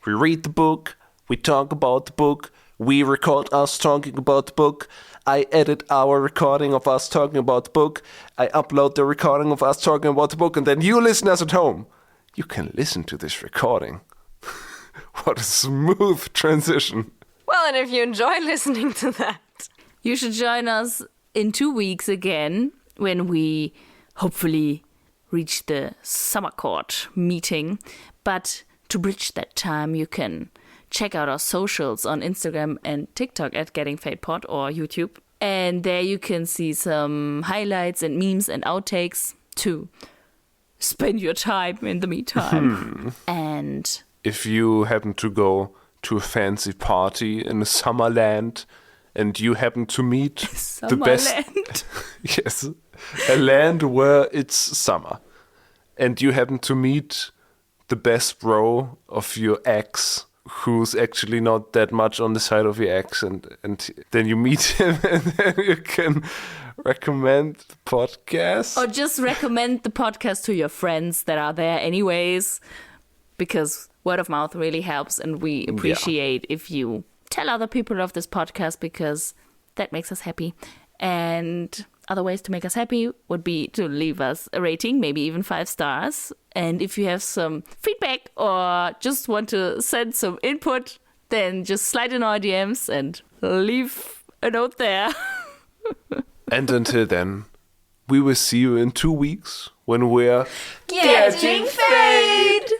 C: We read the book, we talk about the book, we record us talking about the book, I edit our recording of us talking about the book, I upload the recording of us talking about the book, and then you listeners at home, you can listen to this recording. What a smooth transition.
B: Well, and if you enjoy listening to that,
A: You should join us in 2 weeks again when we hopefully reach the Summer Court meeting. But to bridge that time, you can check out our socials on Instagram and TikTok at Getting Fade Pod or YouTube. And there you can see some highlights and memes and outtakes to spend your time in the meantime. And
C: if you happen to go to a fancy party in a summer land and you happen to meet the best... Yes, a land where it's summer. And you happen to meet the best bro of your ex, who's actually not that much on the side of your ex, and then you meet him and then you can recommend the podcast.
A: Or just recommend the podcast to your friends that are there anyways, because word of mouth really helps, and we appreciate if you tell other people of this podcast, because that makes us happy. And other ways to make us happy would be to leave us a rating, maybe even 5 stars. And if you have some feedback or just want to send some input, then just slide in our DMs and leave a note there.
C: And until then, we will see you in 2 weeks when we're
B: Getting Fade!